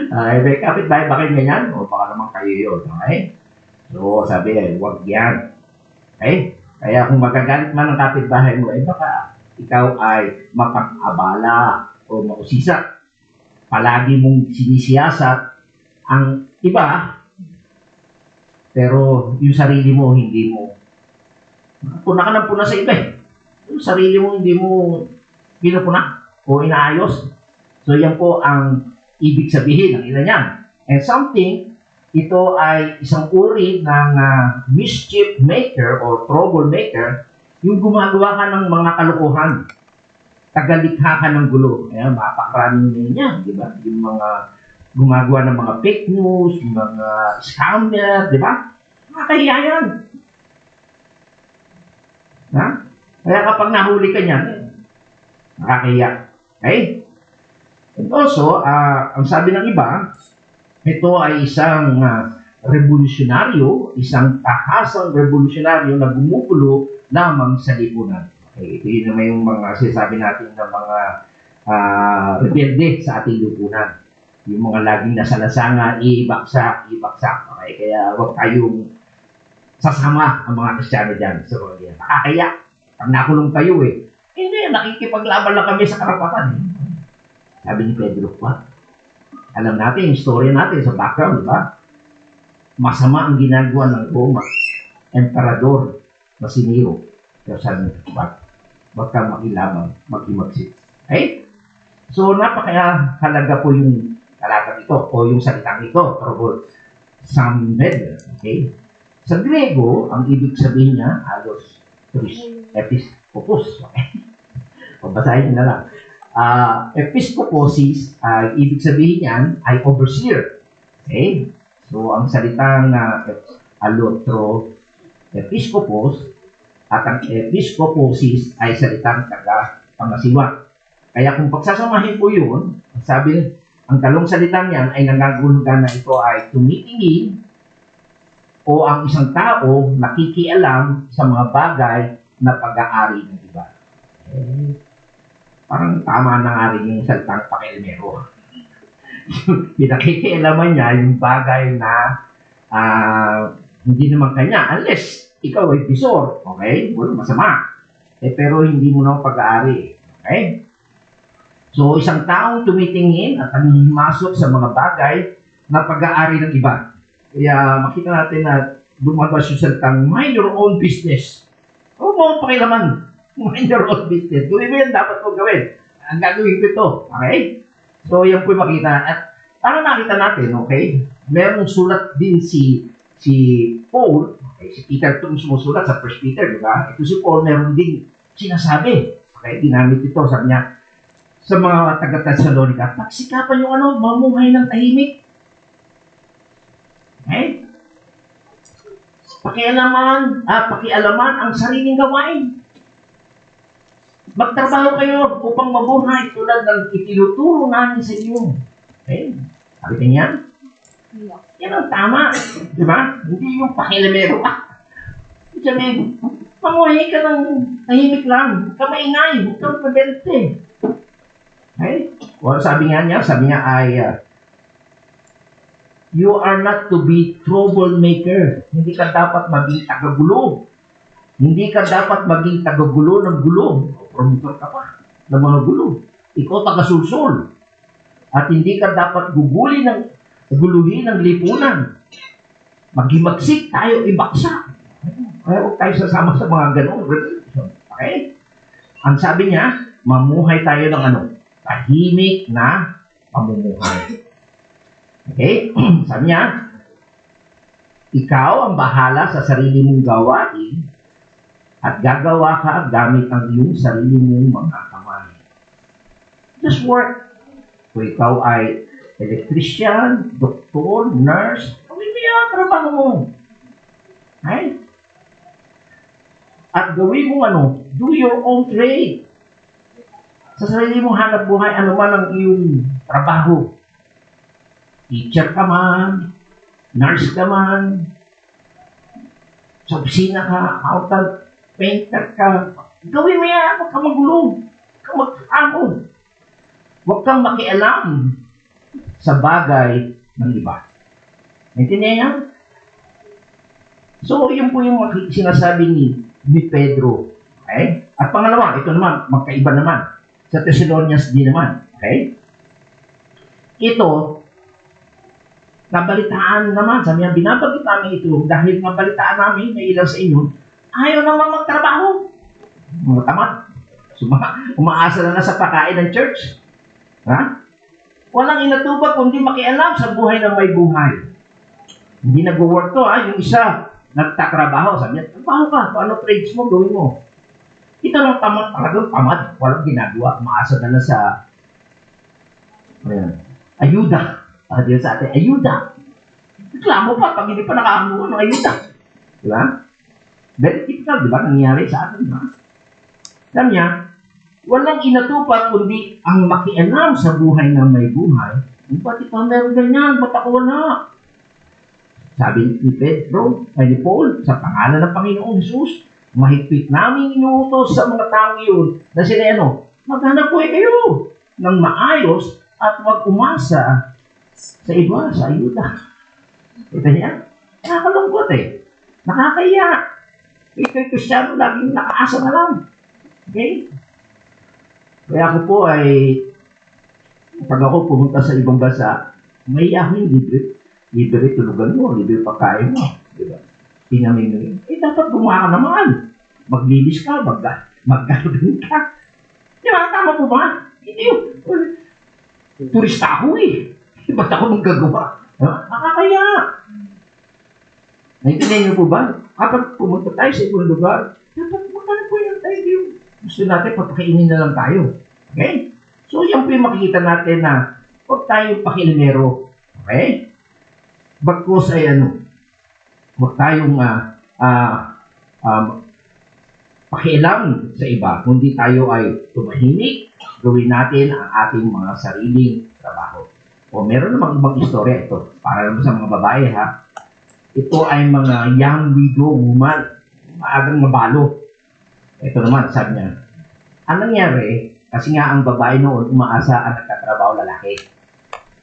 Okay, kapit-bahay, bakit ganyan? O baka naman kayo yun. Okay? So, sabi huwag yan. Okay? Kaya kung magagalit man ang kapit-bahay mo, baka ikaw ay mapang-abala o mausisa. Palagi mong sinisiyasat ang iba, pero yung sarili mo, hindi mo. Puna ka ng puna sa iba eh. Yung sarili mo, hindi mo pinupuna o inaayos. So, yan po ang ibig sabihin ng ilan yan. And something, ito ay isang uri ng mischief maker or trouble maker, yung gumagawa ka ng mga kalukuhan. Tagalikha ka ng gulo. Ayan, mapakaraming niya, di ba? Yung mga gumagawa ng mga fake news, mga scammer, di ba? Nakakahiya yan. Ha? Kaya kapag nahuli ka niyan, nakakahiya. Okay? And also, ang sabi ng iba, ito ay isang revolusyonaryo, isang tahasang revolusyonaryo na gumugulo lamang sa lipunan. Okay, ito yun naman yung mga sinasabi natin ng mga rebelde sa ating lipunan. Yung mga laging nasa lasanga, ibaksak. Okay, kaya huwag tayong sasama ang mga Kristiyano dyan sa mga diyan. Nakakaya. Pag nakulong kayo hindi, nakikipaglaban lang kami sa karapatan. Sabi ni Pedro, what? Alam natin, yung story natin sa background, di ba? masama ang ginagawa ng Roma, emperador na si Nero. Pero sabi niya, wag kang makilabang, mag-imagsik. Okay? So, napakahalaga po yung talatang ito o yung salitang ito, trouble samed. Okay? Sa Grego, ang ibig sabihin niya, halos episkopos. Okay? Pabasahin na lang. Episkoposis, ibig sabihin niyan ay overseer. Okay? So, ang salitang alotro episkopos at ang episkoposis ay salitang taga-pangasiwa. Kaya kung pagsasamahin po yun, sabi, ang talong salitang yan ay nangagulugan na ito ay tumitingin o ang isang tao nakikialam sa mga bagay na pag-aari ng iba. Parang tama na nga rin yung salitang pakialamero. Pinakikialaman niya yung bagay na hindi naman kanya unless ikaw ay bisor. Okay? Well, masama. Pero hindi mo na pag-aari. Okay? So, isang taong tumitingin at nangihimasok sa mga bagay na pag-aari ng iba. Kaya makita natin na lumabas yung salitang mind your own business. Huwag mo ang pakilaman. Mind your own business. Gawin mo yan, dapat mo gawin. Ang gagawin ko ito. Okay? So, yan po yung makita. At para nakita natin, okay, merong sulat din si Paul, okay, si Peter itong sumusulat sa 1 Peter, di ba? Ito si Paul, meron din sinasabi. Okay, ginamit ito, sabi niya, sa mga taga-Thessalonica, pagsikapan yung mamuhay ng tahimik. Okay? Pakialaman ang sariling gawain. Magtrabaho kayo upang mabuhay tulad ng itinuturo namin sa inyo. Okay? Sabi niya, yan ang tama. Di ba? Hindi yung pakialamero. Sabi, mamuhay ka ng tahimik lang. Huwag ka maingay. Huwag kang pabente. Okay? Well, sabi niya ay, you are not to be troublemaker. Hindi ka dapat maging tagagulo. Hindi ka dapat maging tagagulo ng gulo. Promotor ka pa ng mga gulo. Ikaw tagasulsol. At hindi ka dapat guluhin ng lipunan. Maghimagsik tayo, ibaksa. Kaya huwag tayo sasama sa mga ganong religion. Okay? Ang sabi niya, mamuhay tayo ng tahimik na pamumuhay. Okay? Sabi niya, ikaw ang bahala sa sarili mong gawain at gagawa ka gamit ang iyong sarili mong mga kamay. Just work. Kung ikaw ay electrician, doktor, nurse, gawin mo yan, trabaho mo. Okay? At gawin mo do your own trade. Sa sarili mong hanap buhay, ano man ang iyong trabaho. Teacher ka man, nurse ka man, sa opisina ka, outer painter ka, gawin mo yan, huwag kang magulo, huwag kang mag-amon, huwag kang makialam sa bagay ng iba. Naintindihan niya? So, yun po yung sinasabi ni Pedro. Okay? At pangalawa, ito naman, magkaiba naman. Sa Thessalonians din naman. Okay? Ito, nabalitaan naman. Sabi niya, binabagit namin ito dahil nabalitaan namin na ilan sa inyo, ayaw naman magtrabaho. Mga tamad. Umaasa na sa pagkain ng church. Ha? Walang inatubag kundi makialam sa buhay ng may buhay. Hindi nag-work to, ha? Yung isa, nagtatrabaho. Sabi niya, trabaho ka. Kung ano trades mo, gawin mo. Ito lang tamad, talagang tamad. Walang ginagawa. Umaasa na lang sa ayuda. Diyan sa atin, ayuda. Reklamo pa pag hindi pa nakakuha ng ayuda. Di ba? Very typical, di ba? Nangyari sa atin, di ba? Sabi niya, walang inatupag kundi ang makialam sa buhay ng may buhay. Ba't ikaw meron ganyan? Ba't ako wala? Sabi ni Pedro, ni Paul, sa pangalan ng Panginoong Jesus, mahigpit namin inuutos sa mga tao yun na sila maghanap po kayo ng maayos at wag umasa sa iba, sa ayuda. Ito niya, nakakalungkot nakakaya. Ito'y Kristyano, laging nakaasa na lang. Okay? Kaya ako po ay, pag ako pumunta sa ibang bansa, may akong libre. libre tulugan mo, libre pagkain mo, di ba? Pinamimili. Dapat gumawa ka naman. Maglinis ka, mag-garden ka. Di ba? Tama po ba? Hindi yun. Turista ako eh. Ba't ako magagawa? Nakakaya. Naintindihan niyo po ba? Kapag pumunta tayo sa ibang lugar, dapat magkano po yan tayo yung gusto natin, papakainin na lang tayo. Okay? So, yan po yung makikita natin na huwag tayong pakilimero. Okay? Bagkus ay huwag tayong pakialam sa iba, kundi tayo ay tumahimik, gawin natin ang ating mga sariling trabaho. O meron namang ibang istorya ito, para naman sa mga babae ha. Ito ay mga young widow woman, maagang mabalo. Ito naman, sabi niya, ang nangyari, kasi nga ang babae noon, umaasa ang nagtatrabaho lalaki.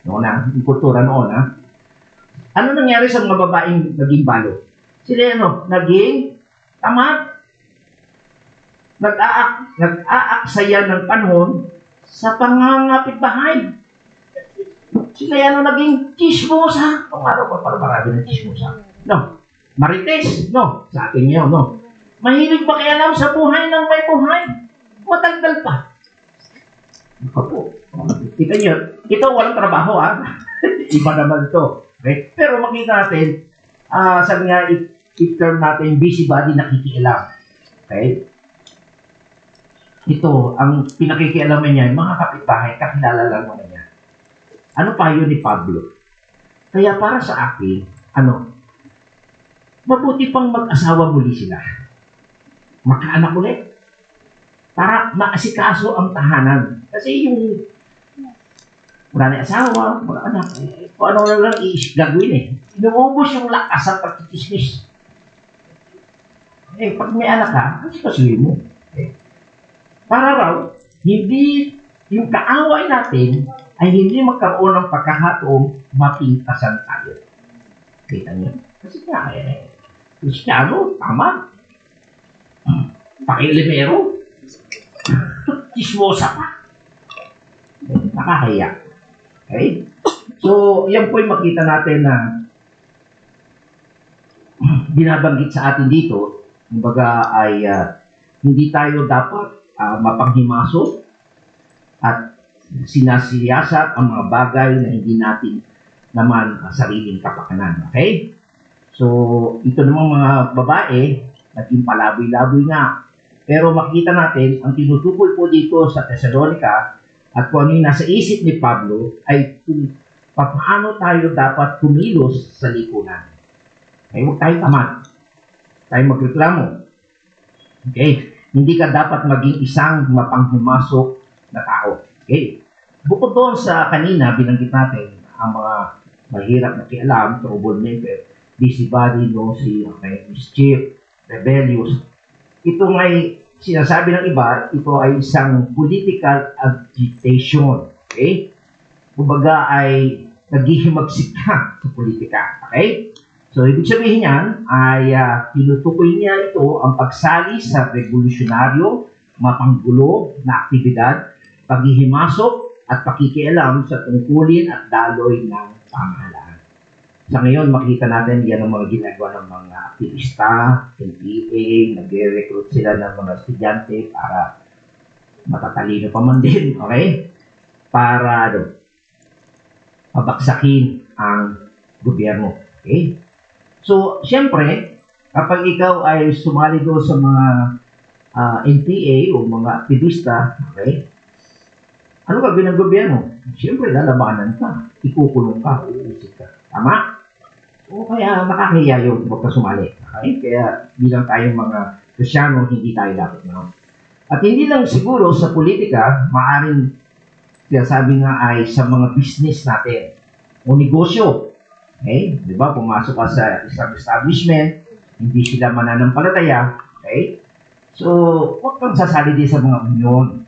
Noon na, yung kultura noon ha. Ano nangyari sa mga babaeng naging balo? Sila naging tamad. Nag-aaksaya ng panahon sa pangangapit bahay. Sila naging chismosa. Ang araw pa para marami ng chismosa. No. Marites. No. Sa atin yun, no. Mahilig ba kaya alam sa buhay ng may buhay? Matagal pa. Ako po. Kita nyo, ito walang trabaho ha. Iba naman ito. Okay? Pero makita natin, sabi nga, i-term natin busybody nakikialam. Okay? Ito, ang pinakikialaman niya, mga kapitbahay, kakilala lang naman niya. Ano pa yun ni Pablo? Kaya para sa akin, mabuti pang mag-asawa muli sila. Magkaanak ulit. Para maasikaso ang tahanan. Kasi yung wala na asawa, wala anak, kung ano lang gagawin eh. Inuubos yung lakas at pagkikismis. Pag may anak ka, kasi kasuhin mo. Para raw, hindi yung kaaway natin ay hindi magkaroon ng pagkakataong mapintasan tayo. Kita niyo? Kasi nga, Kristiyano, tama. Pakilimero. Chismosa pa. Nakakaya. Okay? So, yan po yung makita natin na binabanggit sa atin dito, kumbaga ay hindi tayo dapat mapanghimasok at sinasiyasat ang mga bagay na hindi natin naman sariling kapakanan. Okay? So, ito namang mga babae, naging palaboy-laboy nga. Pero makita natin, ang tinutukoy po dito sa Thessalonica at kung ano yung nasa isip ni Pablo ay kung paano tayo dapat kumilos sa lipunan. Okay? Huwag tayo tamad. Tayo magreklamo. Okay? Hindi ka dapat maging isang mapanghimasok na tao. Okay? Bukod doon sa kanina, binanggit natin ang mga mahirap na kialam, troublemaker, busybody, nosy, mischief, rebellious. Ito ngay sinasabi ng iba, ito ay isang political agitation. Okay? Kumbaga ay naghihimagsik ka sa politika. Okay? So, ibig sabihin niyan ay tinutukoy niya ito ang pagsali sa revolusyonaryo, mapanggulo na aktibidad, paghihimasok at pakikialam sa tungkulin at daloy ng pamahalaan. Sa ngayon, makita natin yan ang mga ginagawa ng mga aktivista, NPA, nag-recruit sila ng mga estudyante para matatalino pa man din, okay? Para pabaksakin ang gobyerno. Okay? So, siyempre, kapag ikaw ay sumali doon sa mga NPA o mga aktivista, okay, ano gagawin ng gobyerno? Siyempre, lalabanan ka, ikukulong ka, uusik ka. Tama? O kaya nakakahiya yung huwag ka sumali. Okay? Kaya bilang tayong mga Kristiyano, hindi tayo dapat na. At hindi lang siguro sa politika, maaaring sabi nga ay sa mga business natin o negosyo. Okay? Di ba? Pumasok ka sa isang establishment, hindi sila mananampalataya. Okay? So, huwag kang sasali din sa mga union.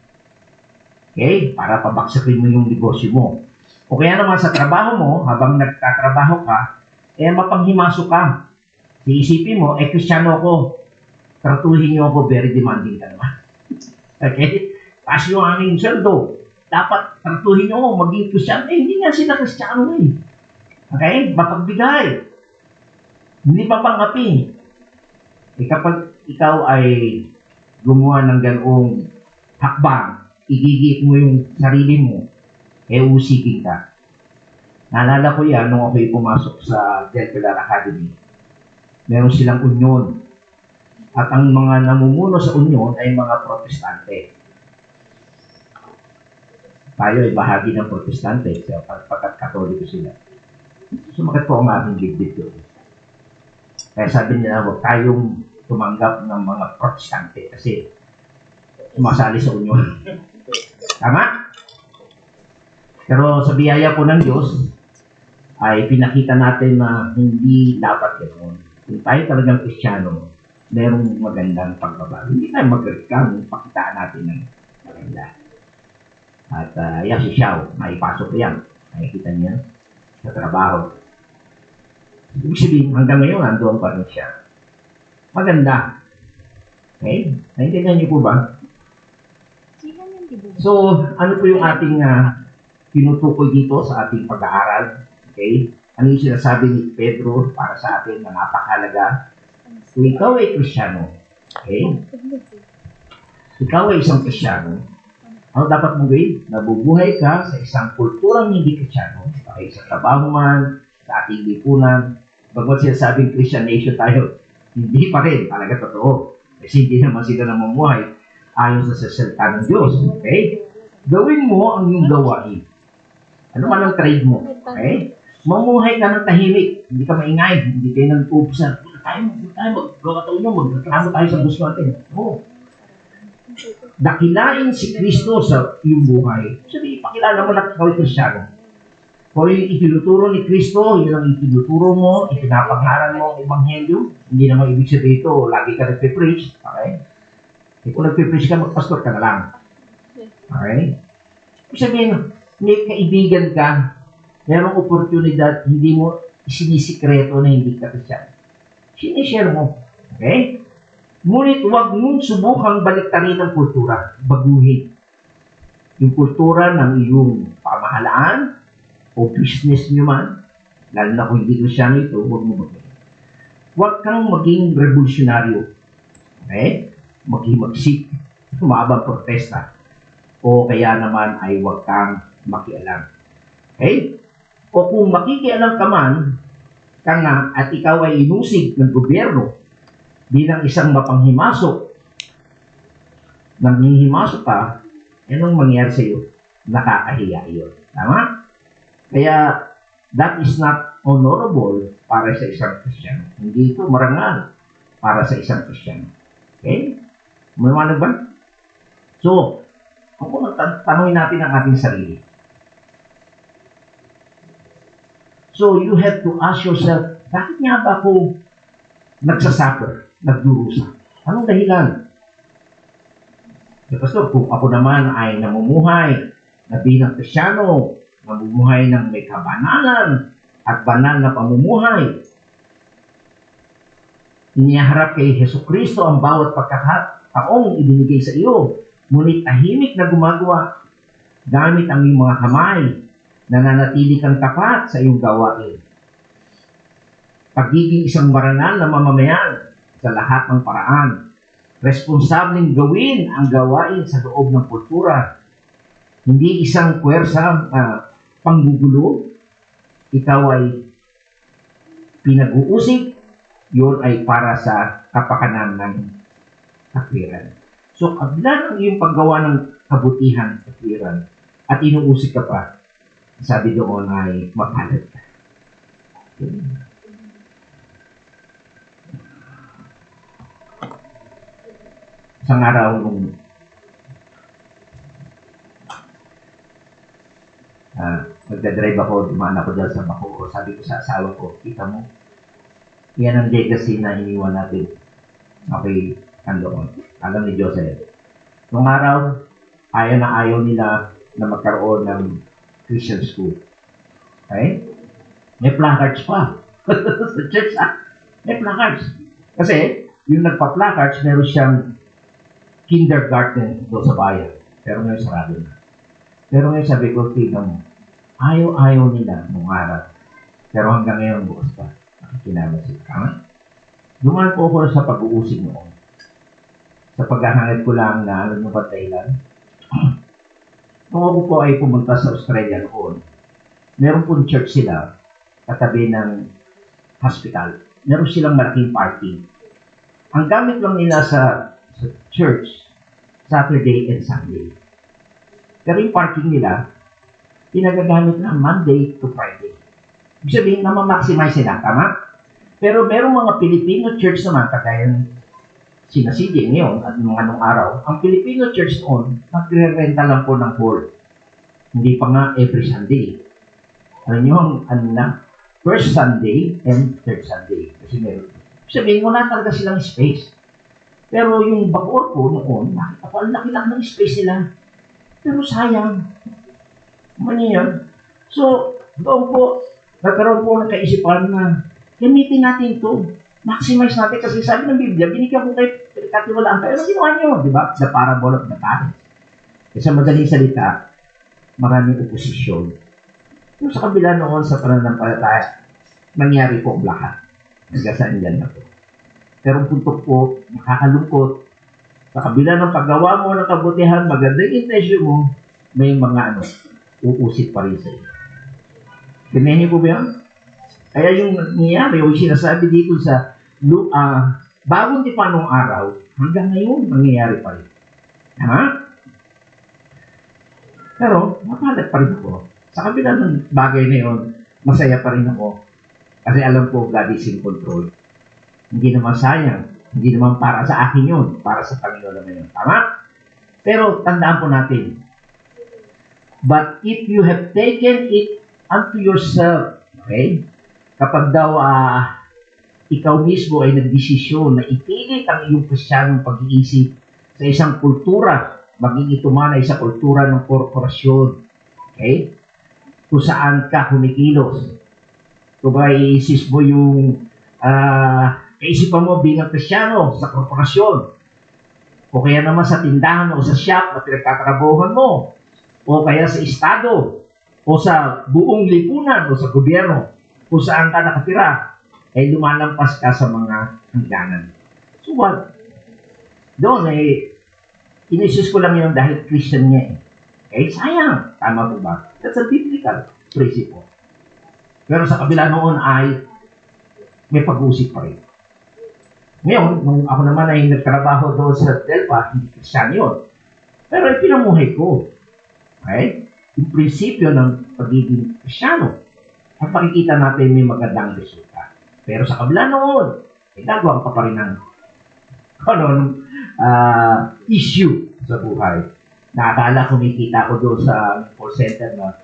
Okay? Para pabaksakin mo yung negosyo mo. O kaya naman sa trabaho mo, habang nagtatrabaho ka, mapanghimasok ka. Iisipin mo, Kristiyano ako. Tratuhin niyo ako, very demanding ka naman. Okay? Taas yung aming sweldo. Dapat tratuhin niyo ako, maging Kristiyano. Hindi nga sila Kristiyano eh. Okay? Mapagbigay. Hindi mapangapi. Kapag ikaw ay gumawa ng ganoong hakbang, igigit mo yung sarili mo, usipin ka. Naalala ko yan nung ako'y pumasok sa Del Pilar Academy. Meron silang union. At ang mga namumuno sa union ay mga protestante. Tayo ay bahagi ng protestante pagkat katoliko sila. Sumakit po ang aking dibdib doon. Kaya sabi nila, huwag tayong tumanggap ng mga protestante kasi sumasali sa union. Tama? Pero sa biyaya po ng Diyos, ay pinakita natin na hindi dapat ganoon. Kung tayo talagang Kristiyano, merong magandang pagbabago. Hindi tayo mag-reklamo, pakitaan natin ng maganda. At yan si Xiao, maipasok yan. Nakikita niya sa trabaho. Ibig sabihin, hanggang ngayon, nandoon pa rin siya. Maganda. Okay? Naintindihan niyo po ba? So, ano po yung ating tinutukoy dito sa ating pag-aaral? Okay? Ano yung sinasabi ni Pedro para sa atin na napakahalaga? Kung ikaw ay Kristiyano, okay? Ikaw ay isang Kristiyano, ano dapat mong gawin? Nabubuhay ka sa isang kulturang hindi Kristiyano, okay, sa trabaho man, sa ating lipunan, bagod sinasabing Christian nation tayo, hindi pa rin talaga totoo. Kasi hindi naman sila namumuhay ayon sa salita ng Diyos. Okay? Gawin mo ang iyong gawain. Ano man ang trade mo. Okay? Mamuhay ka ng tahimik. Hindi ka maingay. Hindi kayo nag-ubusan. Magreklamo tayo sa gusto natin. Oo. Dakilain si Kristo sa iyong buhay. Sabi, ipakilala mo na ikaw ay Kristiyano. Kung yung itinuturo ni Kristo, yun ang itinuturo mo, ipinapangharan mo ang Ebanghelyo, hindi naman ibig sabihin ito, lagi ka nagpe-preach. Okay? Kung nagpe-preach ka, magpastor ka na lang. Okay? Ibig sabihin, may kaibigan ka, merong oportunidad, hindi mo sinisikreto na hindi ka Kristiyano. Sinishare mo. Okay? Ngunit huwag mong subukang baliktarin ang kultura. Baguhin. Yung kultura ng iyong pamahalaan o business nyo man, lalo na kung hindi Kristiyano ito, huwag mo baguhin. Huwag kang maging revolusyonaryo. Okay? Maghimagsik, humabang protesta. O kaya naman ay huwag kang makialam. Okay? O kung makikialam ka man, at ikaw ay inusig ng gobyerno bilang isang mapanghimasok, nanghihimasok ka, anong mangyari sa iyo? Nakakahiya yun. Tama? Kaya, that is not honorable para sa isang Kristiyano. Hindi ito marangal para sa isang Kristiyano. Okay? Mamanag ba? So, kung tanongin natin ang ating sarili. So, you have to ask yourself, bakit nga ba ako nagsasuffer, nagdurusa? Anong dahilan? Pastor, kung ako naman ay namumuhay na bilang Kristiyano, namumuhay ng may kabanalan at banal na pamumuhay, iniharap kay Jesucristo ang bawat pagkakataong ibinigay sa iyo, ngunit tahimik na gumagawa gamit ang iyong mga kamay, nananatili kang tapat sa iyong gawain. Pagiging isang marangal na mamamayan sa lahat ng paraan, responsableng gawin ang gawain sa loob ng kultura, hindi isang puwersang panggugulo, ikaw ay pinag-uusig, yun ay para sa kapakanan ng katwiran. So, kabila ng iyong paggawa ng kabutihan, katwiran, at inuusig ka pa, sabi doon ay mapalad ka. Isang araw nung nagdadrive ako, dumaan ako dyan sa Bacoor, sabi ko sa asawa ko, kita mo, yan ang legacy na iniwan natin. Okay, andoon. Alam ni Joseph. Nung araw, ayaw nila na magkaroon ng Christian school. Okay? May placards pa. Sa church, may placards. Kasi, yung nagpa-placards, meron siyang kindergarten doon sa bayan. Pero ngayon sarado na. Pero ngayon sabi ko, tingnan mo, ayaw nila nung araw Pero hanggang ngayon, bukas pa. Nakikinabansin. Tama? Dumaan po ako sa pag-uusig noon. Sa paghahangad ko lang na alam mo ba Thailand? Nung ako po ay pumunta sa Australia noon, meron pong church sila katabi ng hospital. Meron silang malaking parking. Ang gamit lang nila sa church, Saturday and Sunday. Pero yung parking nila, pinagagamit na Monday to Friday. Ibig sabihin na ma-maximize sila, tama? Pero merong mga Filipino church naman, kagaya sina CJ ngayon at mga anong araw, ang Filipino church noon, nagre-renta lang po ng hall. Hindi pa nga every Sunday. Alam nyo, ano na, first Sunday and third Sunday. Kasi meron. Sabihin mo na talaga silang space. Pero yung bakor po noon, nakita ko, ang laki-laki ng space nila. Pero sayang. Mani yan. So, doon po, nagkaroon po ng kaisipan na gamitin natin ito. Maximize natin kasi sabi ng Biblia, binigyan ko kayo katiwalaan kayo. Ano ginawa nyo? Di ba? The parable of the talents. Kasi sa madaling salita, maraming oposisyon. Pero sa kabila noon, sa pananampalataya, nangyari po ang lahat. Nagasaan dyan na po. Pero ang punto po, nakakalungkot. Sa kabila ng paggawa mo ng kabutihan, maganda yung intention mo, may mga uusip pa rin sa iyo. Kinahin po ba yan? Kaya yung nangyayari, o yung sinasabi dito sa bagong di pa nung araw, hanggang ngayon, nangyayari pa rin. Ha? Pero, mapalad pa rin ako. Sa kabila ng bagay na yun, masaya pa rin ako. Kasi alam ko, God is in control. Hindi naman sayang. Hindi naman para sa akin yun. Para sa Panginoon naman yun. Tama? Pero, tandaan po natin. But if you have taken it unto yourself, okay? Kapag daw ikaw mismo ay nagdesisyon na ipilit ang iyong Kristiyanong pag-iisip sa isang kultura, maging ito man ay sa kultura ng korporasyon, okay? Kung saan ka kumikilos. Kung ba iisip mo yung kaisipan mo bilang Kristiyano sa korporasyon, o kaya naman sa tindahan o sa shop na pinagtatrabahuhan mo, o kaya sa estado, o sa buong lipunan o sa gobyerno, kung saan ka nakatira, ay lumalampas ka sa mga hangganan. So what? Doon inisus ko lang yun dahil Christian niya sayang. Tama po ba? That's a biblical principle. Pero sa kabila noon ay may pag-uusip pa rin. Ngayon, nung ako naman ay nagtrabaho doon sa Delpa, hindi Christian yun. Pero pinamuhay ko. Okay? Yung prinsipyo ng pagiging Kristiyano. At makikita natin may magandang resulta. Pero sa kabila noon, nagagawa ka pa rin ng issue sa buhay. Nakakala kumikita ko doon sa call center na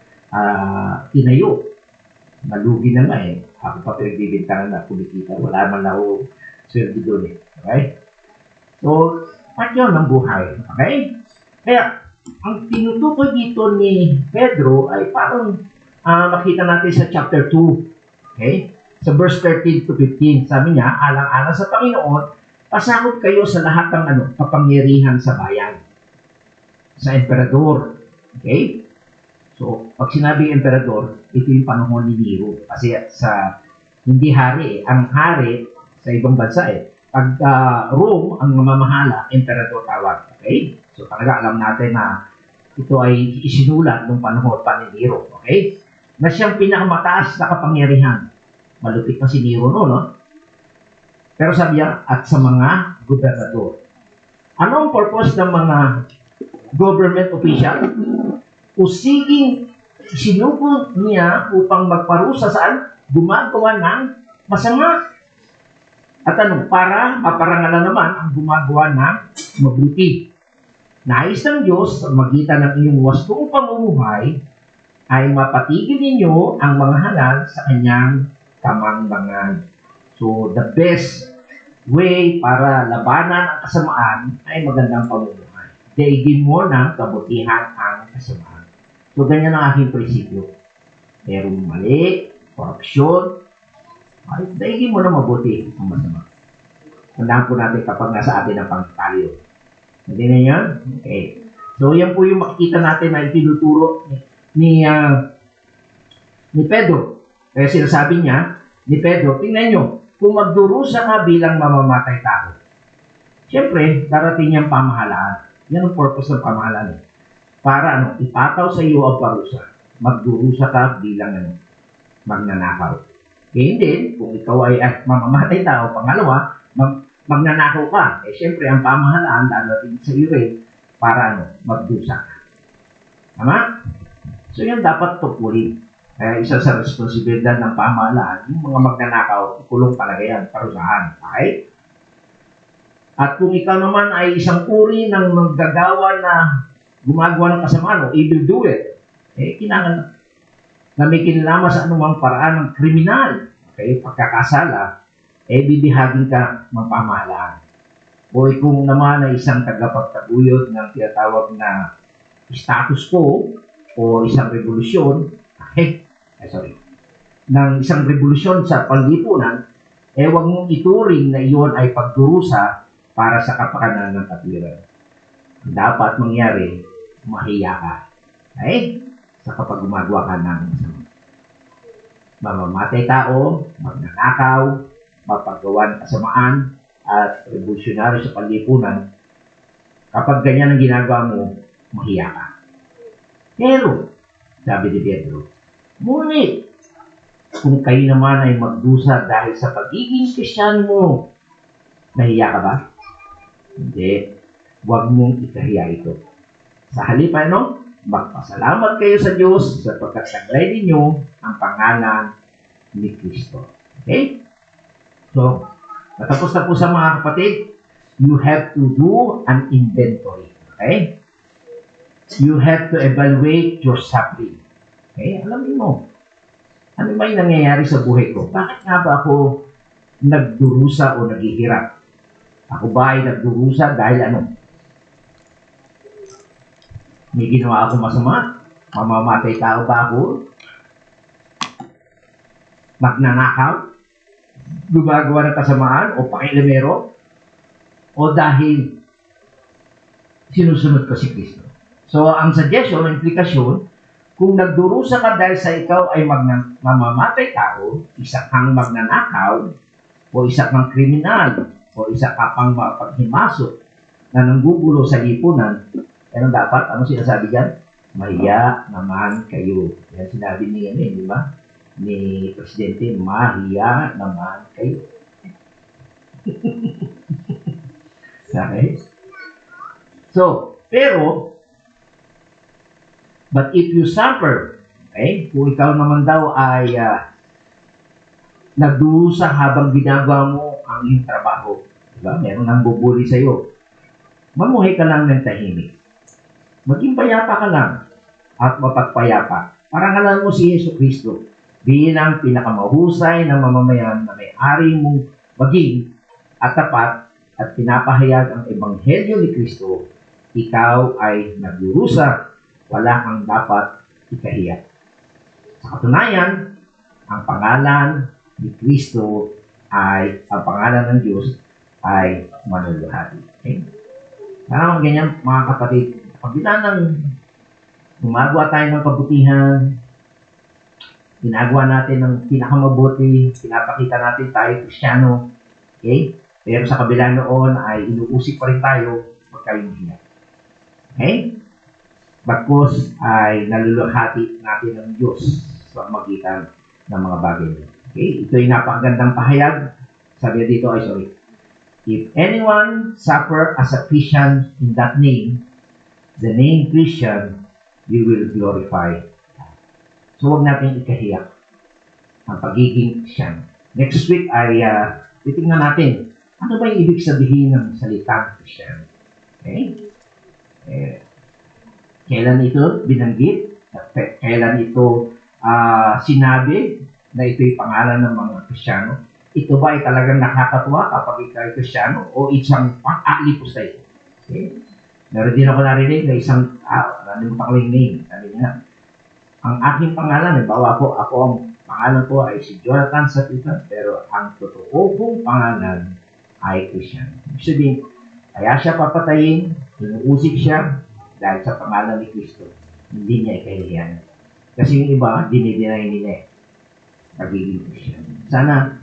tinayo. Nalugi na nga Ako pa pinagbibintangan na kumikita. Wala man ako swerte doon Okay? So, part yun ng buhay. Okay? Kaya, ang tinutukoy dito ni Pedro ay parang makita natin sa chapter 2. Okay? Sa verse 13 to 15, sabi niya, alang-alang sa Panginoon, pasakot kayo sa lahat ng kapangyarihan sa bayan. Sa emperador. Okay? So, pag sinabi emperador, ito yung panahon ni Nero. Kasi sa hindi hari ang hari sa ibang bansa Pag Rome ang mamamahala, emperador tawag. Okay? So, talaga alam natin na ito ay isinulat ng panahon pa ni Nero. Okay? Na siyang pinakamataas na kapangyarihan. Malupit na si Nero no? Pero sabi niya, at sa mga gobernador. Ano ang purpose ng mga government official? Usiging sinuko niya upang magparusa saan? Gumagawa ng masama. At para maparangalan naman ang gumagawa ng mabuti. Nais ng Diyos sa magitan ng iyong wastong pamumuhay ay mapatigil ninyo ang mga halal sa kanyang kamangmangan. So, the best way para labanan ang kasamaan ay magandang pamumuhay. Daigin mo ng kabutihan ang kasamaan. So, ganyan ang aking prinsipyo. Merong mali, korupsyon, ay daigin mo na mabuti ang masama. Tandaan po natin kapag nasa atin ang pangtalyo. Hindi na yan? Okay. So, yan po yung makikita natin na itinuturo ni Pedro. Kaya sinasabi niya ni Pedro, tingnan nyo, kung magdurusa ka bilang mamamatay tao, siyempre, darating niyang pamahalaan. Yan ang purpose ng pamahalaan. Para ipataw sa iyo ang parusa. Magdurusa ka bilang magnanakaw. Hindi, kung ikaw ay mamamatay tao, pangalawa, magnanakaw ka. Siyempre, ang pamahalaan darating sa iyo para magdusa ka. Tama? So, yan dapat tukulin. Kaya isa sa responsibilidad ng pamahalaan, yung mga magnanakaw, ikulong talaga yan, parusahan. Okay? At kung ikaw naman ay isang uri ng maggagawa na gumagawa ng kasamaan o evil doer, kailangan na may kinalaman sa anumang paraan ng kriminal, okay, pagkakasala, bibihagin ka ng pamahalaan. O kung naman ay isang tagapagtaguyod ng tinatawag na status quo o isang revolusyon, ng isang revolusyon sa panlipunan, huwag mong ituring na iyon ay pagdurusa para sa kapakanan ng katwiran. Dapat mangyari, mahiya ka. Sa kapag gumagawa ka ng mamamatay tao, magnanakaw, mapaggawa ng kasamaan, at revolusyonary sa panlipunan, kapag ganyan ang ginagawa mo, mahiya ka. Pero, sabi ni Pedro, ngunit, kung kayo naman ay magdusa dahil sa pagiging Kristiyano mo, nahiya ka ba? Hindi. Huwag mong ikahiya ito. Sa halip, magpasalamat kayo sa Diyos sapagkat taglay ninyo ang pangalan ni Kristo. Okay? So, natapos na po sa mga kapatid, you have to do an inventory. Okay? You have to evaluate your suffering. Okay? Alamin mo, ano ba yung nangyayari sa buhay ko? Bakit nga ba ako nagdurusa o naghihirap? Ako ba ay nagdurusa dahil may ginawa ako masama? Mamamatay tao ba ako? Magnanakaw? Gumagawa ng kasamaan o pakilamero? O dahil sinusunod ko si Kristo? So, ang suggestion, ang implikasyon, kung nagdurusa ka dahil sa ikaw ay mamamatay tao, isa kang magnanakaw, o isa kang kriminal, o isa ka pang mapaghimasok na nanggugulo sa lipunan, ano dapat? Ano sinasabi dyan? Mahiya naman kayo. Yan sinabi niya di ba? Ni Presidente, mahiya naman kayo. Okay? So, pero, but if you suffer, okay, kung ikaw naman daw ay nagdurusa habang ginagawa mo ang iyong trabaho, diba? Meron nang bubuli sa'yo, mamuhay ka lang ng tahimik. Maging payapa ka lang at mapagpayapa. Parangalan mo si Yesu Kristo bilang pinakamahusay na mamamayan na may-ari mong maging at tapat at pinapahayag ang Ebanghelyo ni Kristo. Ikaw ay nagdurusa, wala kang dapat ikahiya. Sa katunayan, ang pangalan ni Kristo ay, ang pangalan ng Diyos ay manluluhati. Okay? Sana ganyan, mga kapatid, pagbitaan ng gumagawa tayo ng kabutihan, ginagawa natin ng pinakamabuti, pinapakita natin tayo Kristiyano, okay? Pero sa kabila noon ay inuusik pa rin tayo pagkainhiya. Okay? Bagkus ay naluluhati natin ng Diyos sa magitan ng mga bagay. Okay? Ito ay napakagandang pahayag. Sabi dito ay, if anyone suffer as a Christian in that name, the name Christian, you will glorify. So, huwag natin ikahiya ang pagiging Christian. Next week ay titingnan natin ano ba yung ibig sabihin ng salitang Christian. Okay? Kailan ito binanggit? Kailan ito sinabi na ito'y pangalan ng mga Kristiyano? Ito ba ay talagang nakakatuwa kapag ikaw ay Kristiyano o isang pang-alipos na ito? Okay? Meron din ako narinig na isang, nalimutan ko yung name. Sabi niya, ang aking pangalan, bawa po, ang pangalan ko ay si Jonathan Sapitan, pero ang totoo kong pangalan ay Christian. Ibig sabihin, kaya siya papatayin, inuusik siya dahil sa pangalan ni Kristo. Hindi niya ikahihiyan. Kasi yung iba, dinidinay nila. pagiging Kristiyan. Sana,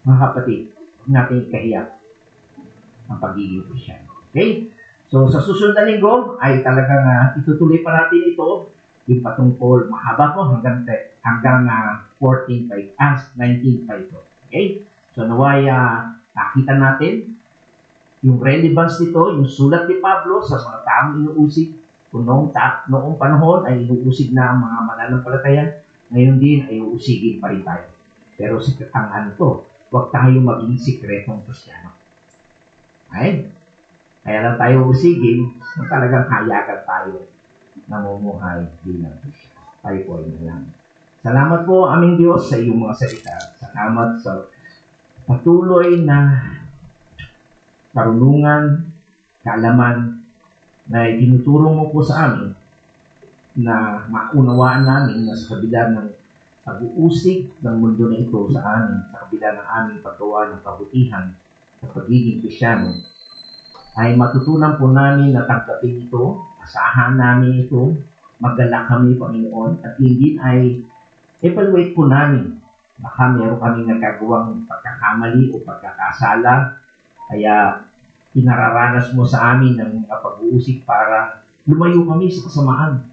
mga kapatid, huwag natin ikahiya ang pagiging Kristiyan. Okay? So, sa susunod na linggo ay talagang itutuloy pa natin ito, yung patungkol, mahaba po hanggang 14.5, 19.5 po. Okay? So, naway, nakita natin yung relevance nito, yung sulat ni Pablo sa mga taong inuusig. Kung noong panahon ay inuusig na ang mga mananampalataya, ngayon din ay uusigin pa rin tayo. Pero ang ano to, huwag tayo maging sikretong Kristiyano. Okay? Kaya lang tayo usigin kung talagang hayagan tayo namumuhay bilang Kristiyano. Tayo po ay nalang. Salamat po aming Diyos sa iyong mga salita. Salamat sa patuloy na karunungan, kaalaman na itinuturo mo po sa amin na maunawaan namin na sa kabila ng pag-uusig ng mundo na ito sa amin, sa kabila ng aming paggawa ng kabutihan sa pagiging Kristiyano, ay matutunan po namin na tanggapin ito, asahan namin ito, maggalak kami, Panginoon, at hindi ay evaluate po namin. Baka meron kami nagkagawang pagkakamali o pagkakasala, kaya pinararanas mo sa amin ng pag-uusig para lumayo kami sa kasamaan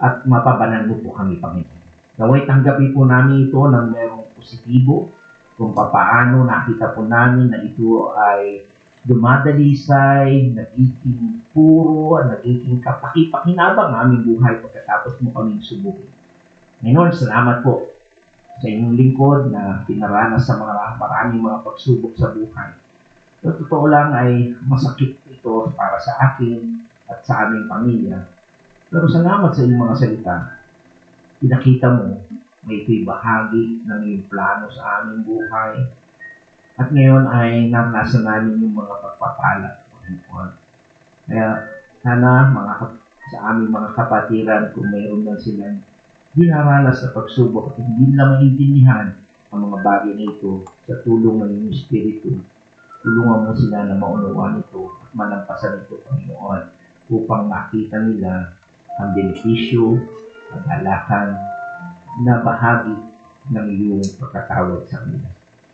at mapabanan mo po kami, Panginoon. Naway tanggapin po namin ito ng merong positibo kung papaano nakita po namin na ito ay dumadalisay, nagiging puro, nagiging kapakipakinabang ang aming buhay pagkatapos mo kaming subukin. Ngayon, salamat po sa inyong lingkod na pinaranas sa maraming mga pagsubok sa buhay. So, totoo lang ay masakit ito para sa akin at sa aming pamilya. Pero salamat sa iyong mga salita. Pinakita mo na ito'y bahagi ng iyong plano sa aming buhay. At ngayon ay naranasan namin yung mga pagpapala. Kaya sana sa aming mga kapatiran, kung mayroon na silang dinaranas sa pagsubok at hindi nila maintindihan ang mga bagay na ito sa tulong ng iyong Espiritu, tulungan mo sila na maunawaan ito at malampasan ito, Panginoon, upang makita nila ang benepisyo, ang halakan na bahagi ng iyong pagkatawag sa kanila.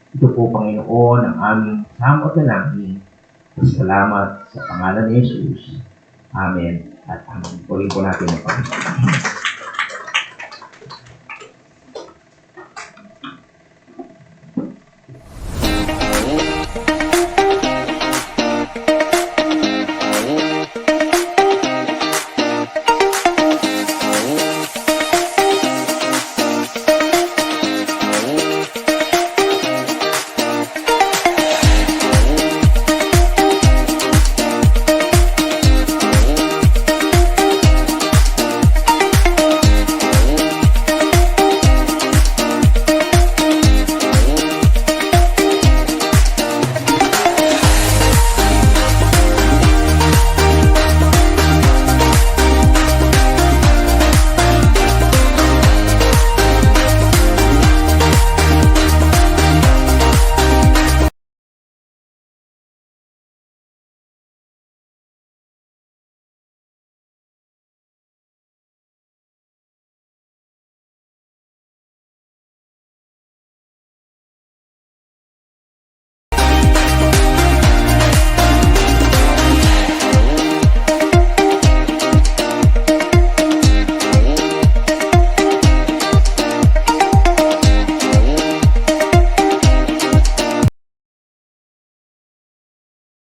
Ito po, Panginoon, ang aming samot na langin. Salamat sa pangalan ni Jesus. Amen. At amen. Pulin po natin ang Panginoon.